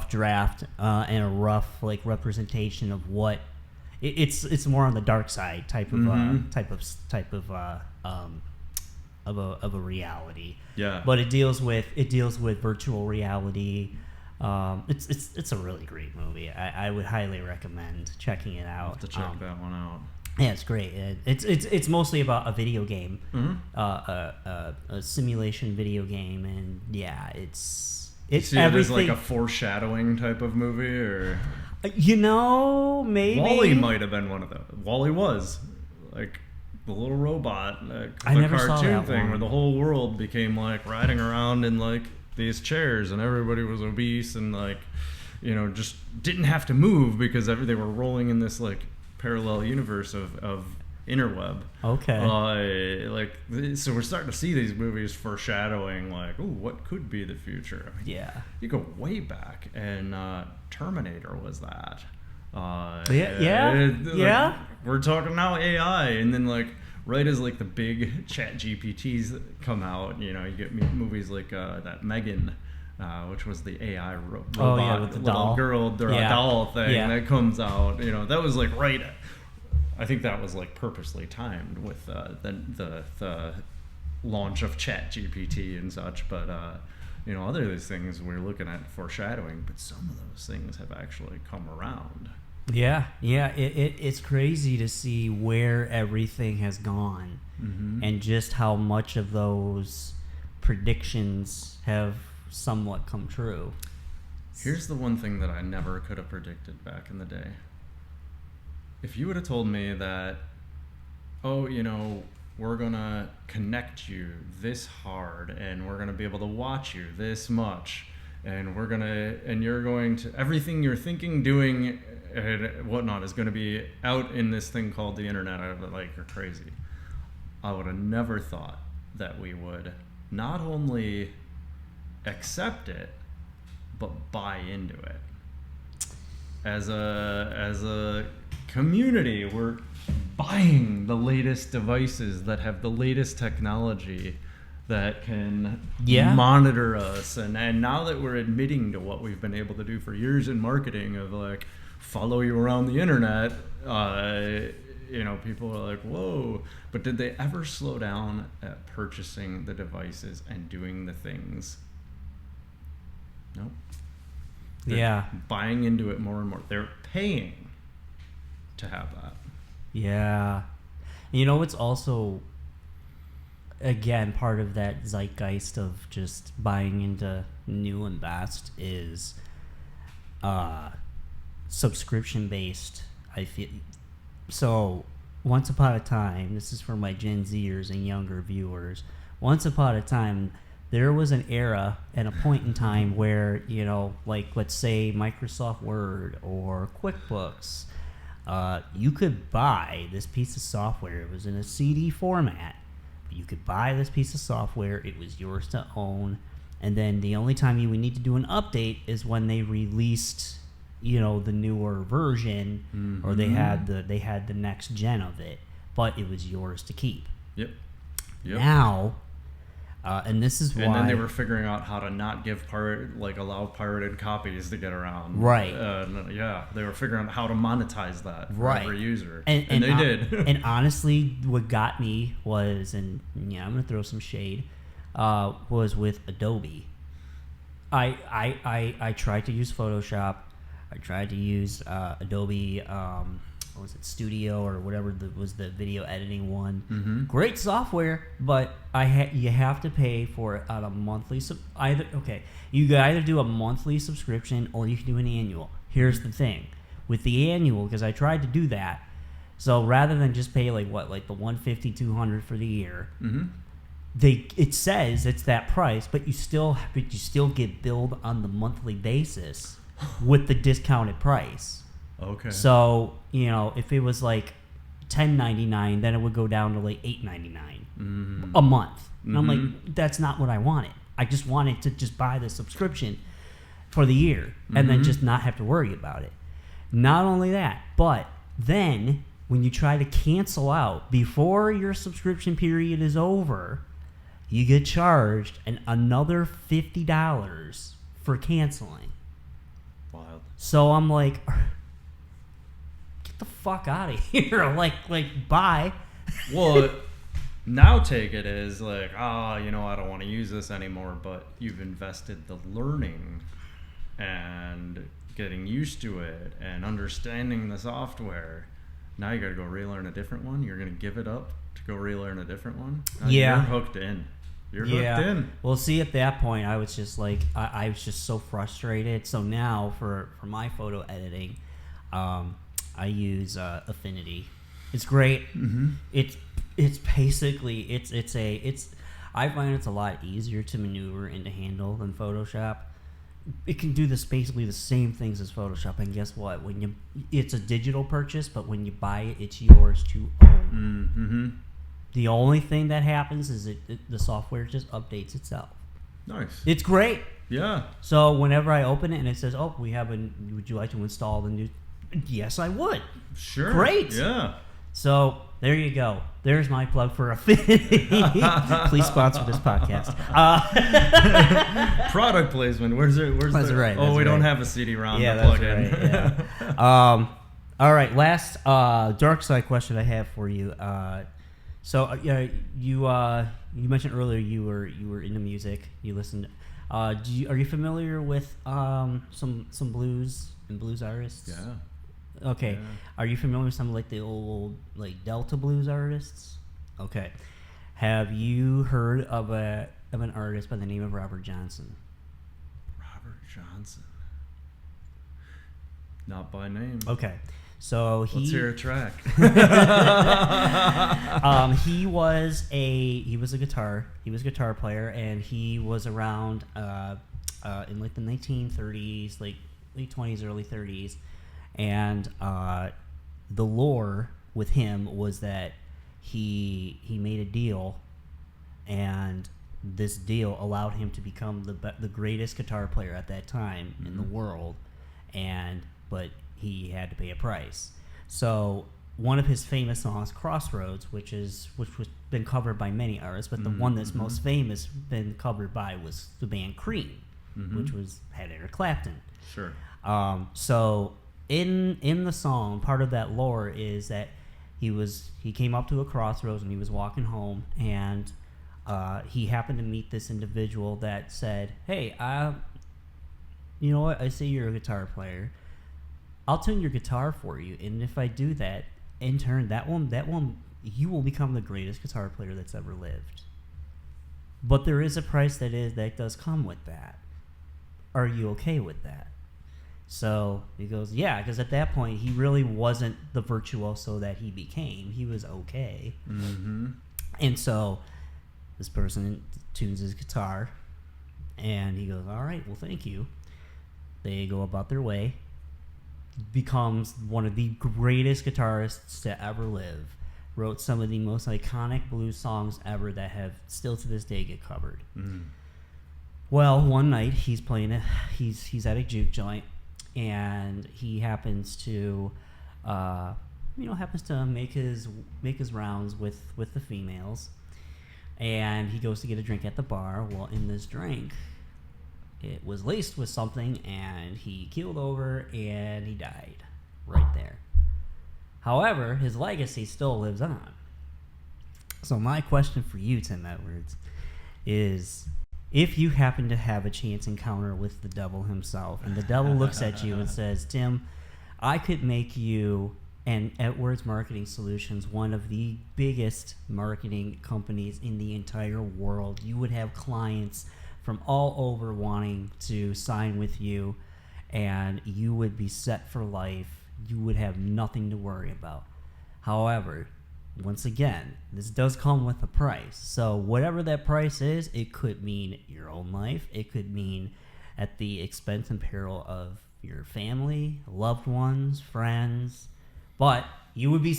draft and a rough like representation of what it's more on the dark side type of of a reality. Yeah. But it deals with virtual reality. It's a really great movie. I would highly recommend checking it out. I'll have to check that one out. Yeah, it's great. It's mostly about a video game, a simulation video game, and yeah, it's see it as like a foreshadowing type of movie, or maybe WALL-E might have been one of them. WALL-E was like the little robot, I the never saw cartoon that thing one. Where the whole world became like riding around in like these chairs, and everybody was obese and like just didn't have to move because they were rolling in this like parallel universe of interweb. Okay. So we're starting to see these movies foreshadowing like, ooh, what could be the future? I mean, yeah. You go way back, and Terminator was that. Yeah. We're talking now AI, and then like right as like the big Chat GPTs come out, you get movies like that Megan. Which was the AI robot, with the little doll. girl, doll thing that comes out. That was like right. I think that was like purposely timed with the launch of Chat GPT and such. But other of these things we're looking at foreshadowing, but some of those things have actually come around. Yeah. It's crazy to see where everything has gone, and just how much of those predictions have somewhat come true. Here's the one thing that I never could have predicted back in the day. If you would have told me that, we're gonna connect you this hard, and we're gonna be able to watch you this much, and you're going to, everything you're thinking, doing, and whatnot is gonna be out in this thing called the internet, I was like, you're crazy. I would have never thought that we would not only accept it, but buy into it. As a community, we're buying the latest devices that have the latest technology that can Yeah. monitor us, and now that we're admitting to what we've been able to do for years in marketing of like follow you around the internet, people are like, whoa, but did they ever slow down at purchasing the devices and doing the things? Nope. They're buying into it more and more. They're paying to have that. Yeah. It's also, again, part of that zeitgeist of just buying into new and best is subscription based. I feel so. Once upon a time, this is for my Gen Zers and younger viewers. Once upon a time, there was an era and a point in time where, like let's say Microsoft Word or QuickBooks, you could buy this piece of software. It was in a CD format. You could buy this piece of software. It was yours to own. And then the only time you would need to do an update is when they released, the newer version, or they had the next gen of it. But it was yours to keep. Yep. Now, and this is why. And then they were figuring out how to not allow pirated copies to get around. Right. They were figuring out how to monetize that for every user. And they did. And honestly, what got me was, and I'm going to throw some shade, was with Adobe. I tried to use Photoshop. I tried to use Adobe, what was it, Studio or whatever was the video editing one. Mm-hmm. Great software, but you have to pay for it on a monthly. You can either do a monthly subscription or you can do an annual. Here's the thing, with the annual, because I tried to do that. So rather than just pay like the $150, $200 for the year, mm-hmm. It says it's that price, but you still get billed on the monthly basis with the discounted price. Okay. So, if it was like $10.99, then it would go down to like $8.99 a month. And I'm like, that's not what I wanted. I just wanted to just buy the subscription for the year and then just not have to worry about it. Not only that, but then when you try to cancel out before your subscription period is over, you get charged another $50 for canceling. Wild. So I'm like, get the fuck out of here. like bye. Well, now take it as like, I don't want to use this anymore, but you've invested the learning and getting used to it and understanding the software. Now you got to go relearn a different one. You're going to give it up to go relearn a different one. Now you're hooked in. You're hooked in. Well, see, at that point, I was just like, I was just so frustrated. So now for my photo editing, I use Affinity. It's great. Mm-hmm. It's basically I find it's a lot easier to maneuver and to handle than Photoshop. It can do basically the same things as Photoshop, and guess what? It's a digital purchase, but when you buy it, it's yours to own. Mm-hmm. The only thing that happens is the software just updates itself. Nice. It's great. Yeah. So whenever I open it and it says, "Oh, would you like to install the new?" Yes, I would. Sure. Great. Yeah. So there you go. There's my plug for Affinity. Please sponsor this podcast. Product placement. Where's That's the? right. Oh, we don't have a CD-ROM to plug in. Right, yeah. All right. Last dark side question I have for you. You mentioned earlier you were into music. You listened. Are you familiar with some blues and blues artists? Yeah. Okay. Yeah. Are you familiar with some like the old like Delta blues artists? Okay. Have you heard of an artist by the name of Robert Johnson? Robert Johnson. Not by name. Okay. So let's hear a track. He was a guitar player, and he was around in like the 1930s, like late 20s, early 30s, and the lore with him was that he made a deal, and this deal allowed him to become the greatest guitar player at that time in the world, but he had to pay a price. So one of his famous songs, Crossroads, which was been covered by many artists, but the one that's most famous been covered by was the band Cream, which had Eric Clapton. Sure. So in the song, part of that lore is that he came up to a crossroads and he was walking home, and he happened to meet this individual that said, "Hey, you know what? I see you're a guitar player. I'll tune your guitar for you, and if I do that, in turn, that one, you will become the greatest guitar player that's ever lived. But there is a price that does come with that. Are you okay with that?" So he goes, "Yeah," because at that point he really wasn't the virtuoso that he became. He was okay, and so this person tunes his guitar, and he goes, "All right, well, thank you." They go about their way. Becomes one of the greatest guitarists to ever live. Wrote some of the most iconic blues songs ever that have still to this day get covered. Well, one night he's playing it. He's at a juke joint, and he happens to, make his rounds with the females, and he goes to get a drink at the bar. Well, in this drink, it was laced with something, and he keeled over and he died right there. However, his legacy still lives on. So my question for you, Tim Edwards, is if you happen to have a chance encounter with the devil himself, and the devil looks at you and says, "Tim, I could make you and Edwards Marketing Solutions one of the biggest marketing companies in the entire world. You would have clients from all over wanting to sign with you, and you would be set for life. You would have nothing to worry about. However, once again, this does come with a price. So whatever that price is, it could mean your own life. It could mean at the expense and peril of your family, loved ones, friends. But you would be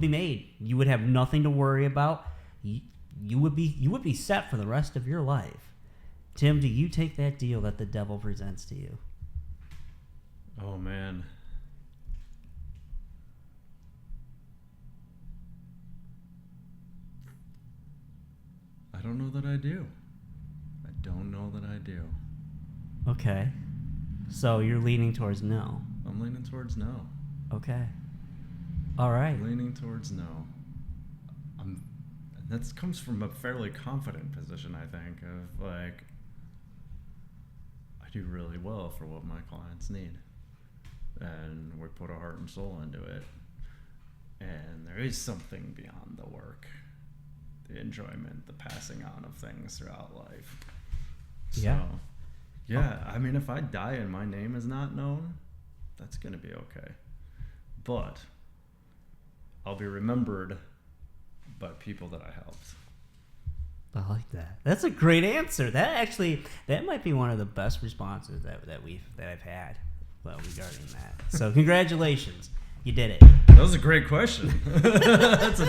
made. You would have nothing to worry about. You would be set for the rest of your life. Tim, do you take that deal that the devil presents to you?" Oh, man. I don't know that I do. Okay. So you're leaning towards no. I'm leaning towards no. Okay. All right. Leaning towards no. That comes from a fairly confident position, I think, of like, I do really well for what my clients need, and we put our heart and soul into it, and there is something beyond the work, the enjoyment, the passing on of things throughout life. Yeah. So, yeah, I mean, if I die and my name is not known, that's going to be okay. But I'll be remembered by people that I helped. I like that. That's a great answer. That might be one of the best responses that I've had regarding that. So congratulations. You did it. That was a great question. That's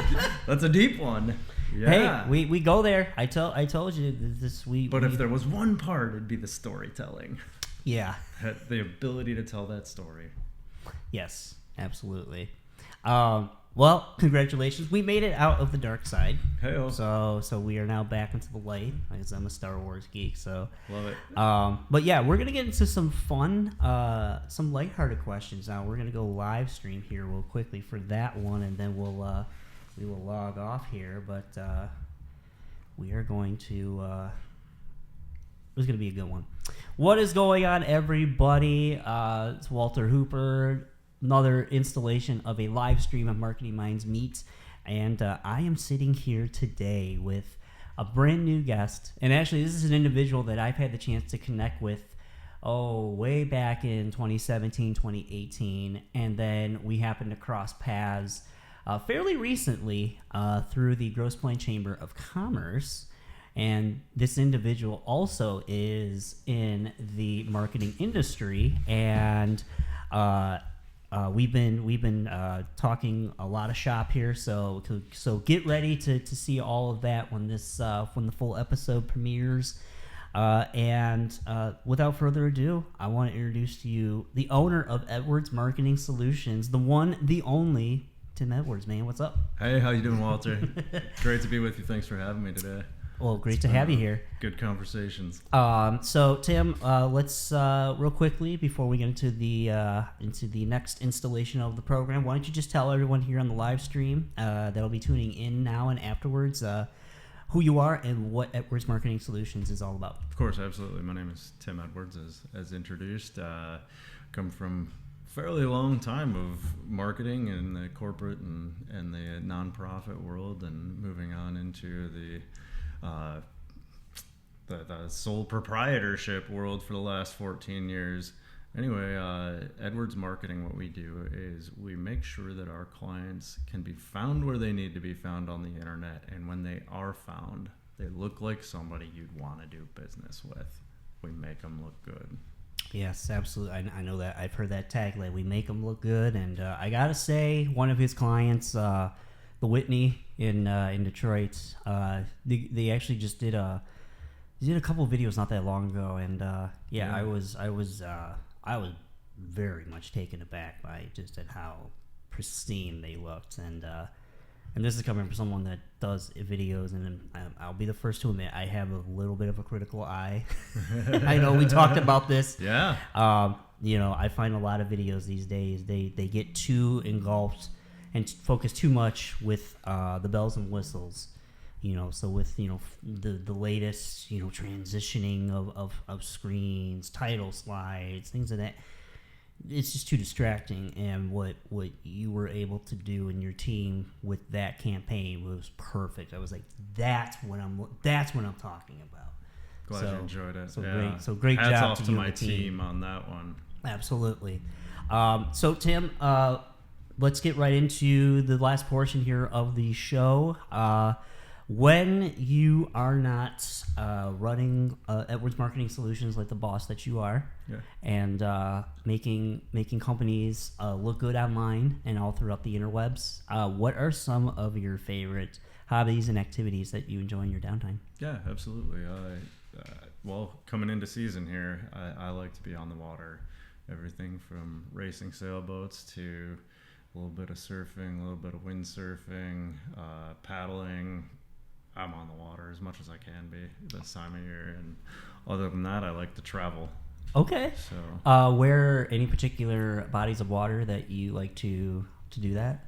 a deep one. Yeah. Hey, we go there. I told you this week. But if there was one part, it'd be the storytelling. Yeah. The ability to tell that story. Yes, absolutely. Well, congratulations. We made it out of the dark side. Hey-o. So we are now back into the light. Because I'm a Star Wars geek, so love it. But yeah, we're gonna get into some fun, some lighthearted questions now. We're gonna go live stream here real quickly for that one, and then we will log off here. But we are going to. It's gonna be a good one. What is going on, everybody? It's Walter Hooper. Another installation of a live stream of Marketing Minds Meet, and I am sitting here today with a brand new guest. And actually, this is an individual that I've had the chance to connect with way back in 2017, 2018, and then we happened to cross paths fairly recently through the Grosse Pointe Chamber of Commerce. And this individual also is in the marketing industry, and we've been talking a lot of shop here, so get ready to see all of that when the full episode premieres. And without further ado, I want to introduce to you the owner of Edwards Marketing Solutions, the one, the only, Tim Edwards, man. What's up? Hey, how you doing, Walter? Great to be with you. Thanks for having me today. Well, great to have you here. Good conversations. So Tim, let's real quickly before we get into the next installation of the program, why don't you just tell everyone here on the live stream that'll be tuning in now and afterwards who you are and what Edwards Marketing Solutions is all about. Of course, absolutely. My name is Tim Edwards, as introduced. Come from fairly long time of marketing in the corporate and the nonprofit world, and moving on into the sole proprietorship world for the last 14 years. Anyway, Edwards Marketing, what we do is we make sure that our clients can be found where they need to be found on the internet, and when they are found, they look like somebody you'd want to do business with. We make them look good. Yes, absolutely. I know that. I've heard that tagline. We make them look good, and I gotta say, one of his clients, the Whitney in Detroit, they actually just did a couple of videos not that long ago, and yeah. I was very much taken aback by just at how pristine they looked, and this is coming from someone that does videos, and I'll be the first to admit I have a little bit of a critical eye. I know we talked about this. Yeah. I find a lot of videos these days they get too engulfed and focus too much with the bells and whistles. So with the latest transitioning of screens, title slides, things of that, it's just too distracting. And what you were able to do in your team with that campaign was perfect. I was like, that's what I'm talking about. Glad you enjoyed it. Great Hats job off to to you my and the team on that one. Absolutely. So Tim, let's get right into the last portion here of the show. When you are not running Edwards Marketing Solutions like the boss that you are, yeah, and making companies look good online and all throughout the interwebs, what are some of your favorite hobbies and activities that you enjoy in your downtime? Yeah, absolutely. Well, coming into season here, I like to be on the water. Everything from racing sailboats to a little bit of surfing, a little bit of windsurfing, paddling. I'm on the water as much as I can be this time of year, and other than that, I like to travel. Okay. So, where any particular bodies of water that you like to do that?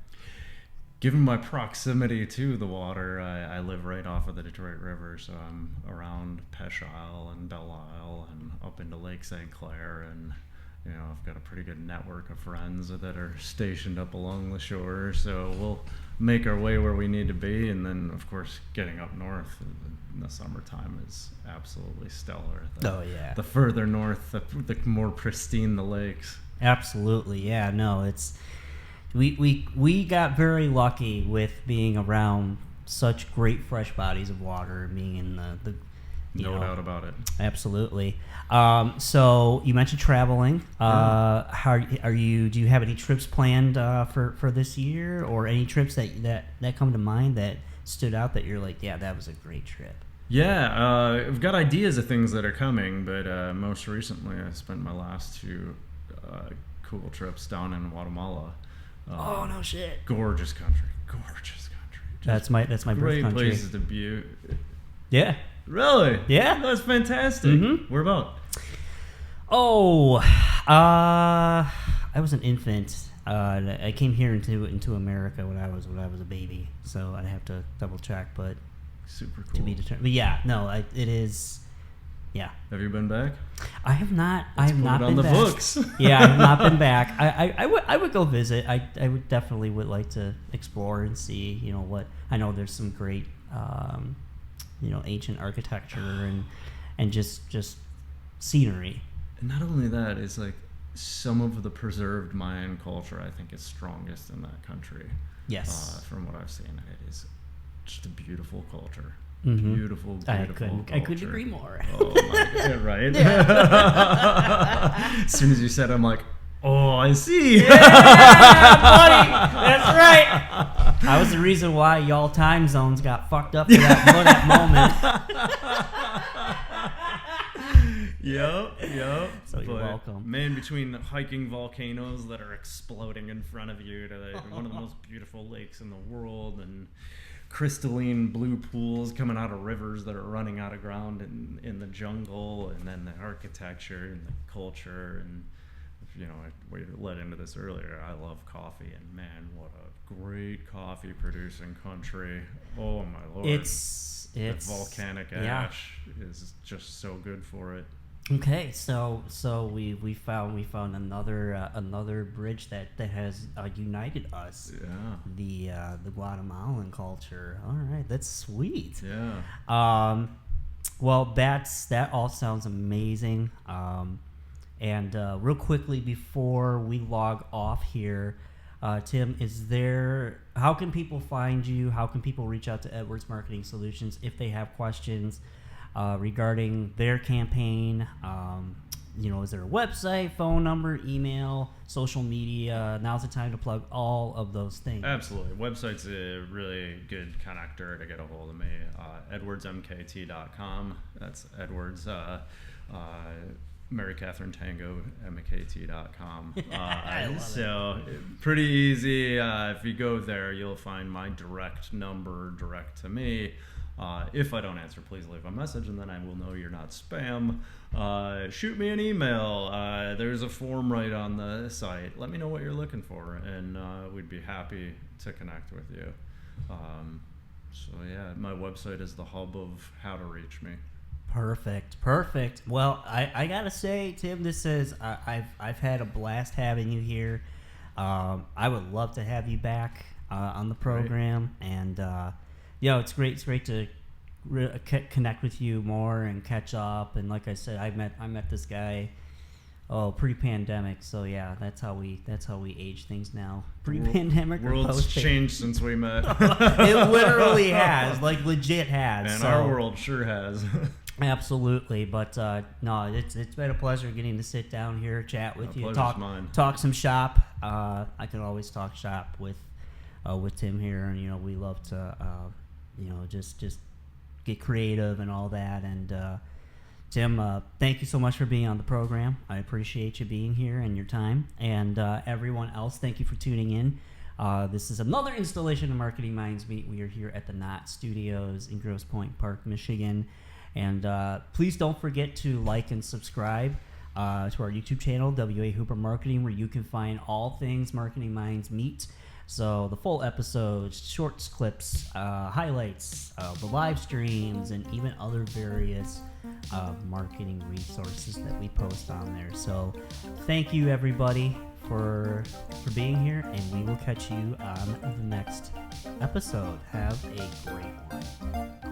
Given my proximity to the water, I live right off of the Detroit River, so I'm around Pesh Isle and Belle Isle and up into Lake St. Clair, and I've got a pretty good network of friends that are stationed up along the shore, so we'll make our way where we need to be. And then, of course, getting up north in the summertime is absolutely stellar. The further north, the more pristine the lakes. Absolutely, yeah. No, it's we got very lucky with being around such great fresh bodies of water, being in the no doubt about it. Absolutely. So you mentioned traveling. How are you? Do you have any trips planned for this year, or any trips that come to mind that stood out that you're like, yeah, that was a great trip? Yeah, I've got ideas of things that are coming, but most recently I spent my last two cool trips down in Guatemala. Oh no shit! Gorgeous country. That's my birth country. Great places to be. Yeah. Really? Yeah. That's fantastic. Mm-hmm. Where about? Oh, I was an infant. I came here into America when I was a baby, so I'd have to double check, but super cool. To be determined. But yeah, no, it is. Yeah. Have you been back? I have not. Let's I have not put it been on the back. books. Yeah, I have not been back. I would go visit. I would definitely like to explore and see. What I know. There's some great ancient architecture and just scenery. And not only that, it's like some of the preserved Mayan culture I think is strongest in that country. Yes. From what I've seen, it is just a beautiful culture. Mm-hmm. Beautiful I culture. couldn't agree more. Oh my god, right? As soon as you said it, I'm like, oh, I see. Yeah, buddy. That's right. I was the reason why y'all time zones got fucked up for that moment. Yep. So you're welcome. Man, between hiking volcanoes that are exploding in front of you to one of the most beautiful lakes in the world, and crystalline blue pools coming out of rivers that are running out of ground in the jungle, and then the architecture and the culture, and we led into this earlier. I love coffee, and man, what a great coffee producing country. Oh my lord. It's volcanic ash is just so good for it. Okay, so we found another bridge that has united us. Yeah. The Guatemalan culture. All right, that's sweet. Yeah. Well, that all sounds amazing. And real quickly before we log off here, Tim, how can people find you? How can people reach out to Edwards Marketing Solutions if they have questions regarding their campaign? Is there a website, phone number, email, social media? Now's the time to plug all of those things. Absolutely. Website's a really good connector to get a hold of me. edwardsmkt.com. That's Edwards. Mary Catherine Tango, MKT.com. So pretty easy. If you go there, you'll find my direct number direct to me. If I don't answer, please leave a message, and then I will know you're not spam. Shoot me an email. There's a form right on the site. Let me know what you're looking for, and we'd be happy to connect with you. So yeah, my website is the hub of how to reach me. Perfect. Well, I gotta say, Tim, I've had a blast having you here. I would love to have you back on the program, and it's great to connect with you more and catch up. And like I said, I met this guy pre-pandemic, so yeah, that's how we age things now. Pre-pandemic, world's changed since we met. It literally has, like legit has. And our world sure has. Absolutely, but no, it's been a pleasure getting to sit down here, chat with you, talk some shop. I can always talk shop with Tim here, and we love to just get creative and all that. And Tim, thank you so much for being on the program. I appreciate you being here and your time. And everyone else, thank you for tuning in. This is another installation of Marketing Minds Meet. We are here at the Knot Studios in Grosse Pointe Park, Michigan. And please don't forget to like and subscribe to our YouTube channel, W.A. Hooper Marketing, where you can find all things Marketing Minds Meet. So the full episodes, shorts, clips, highlights, the live streams, and even other various marketing resources that we post on there. So thank you, everybody, for being here, and we will catch you on the next episode. Have a great one.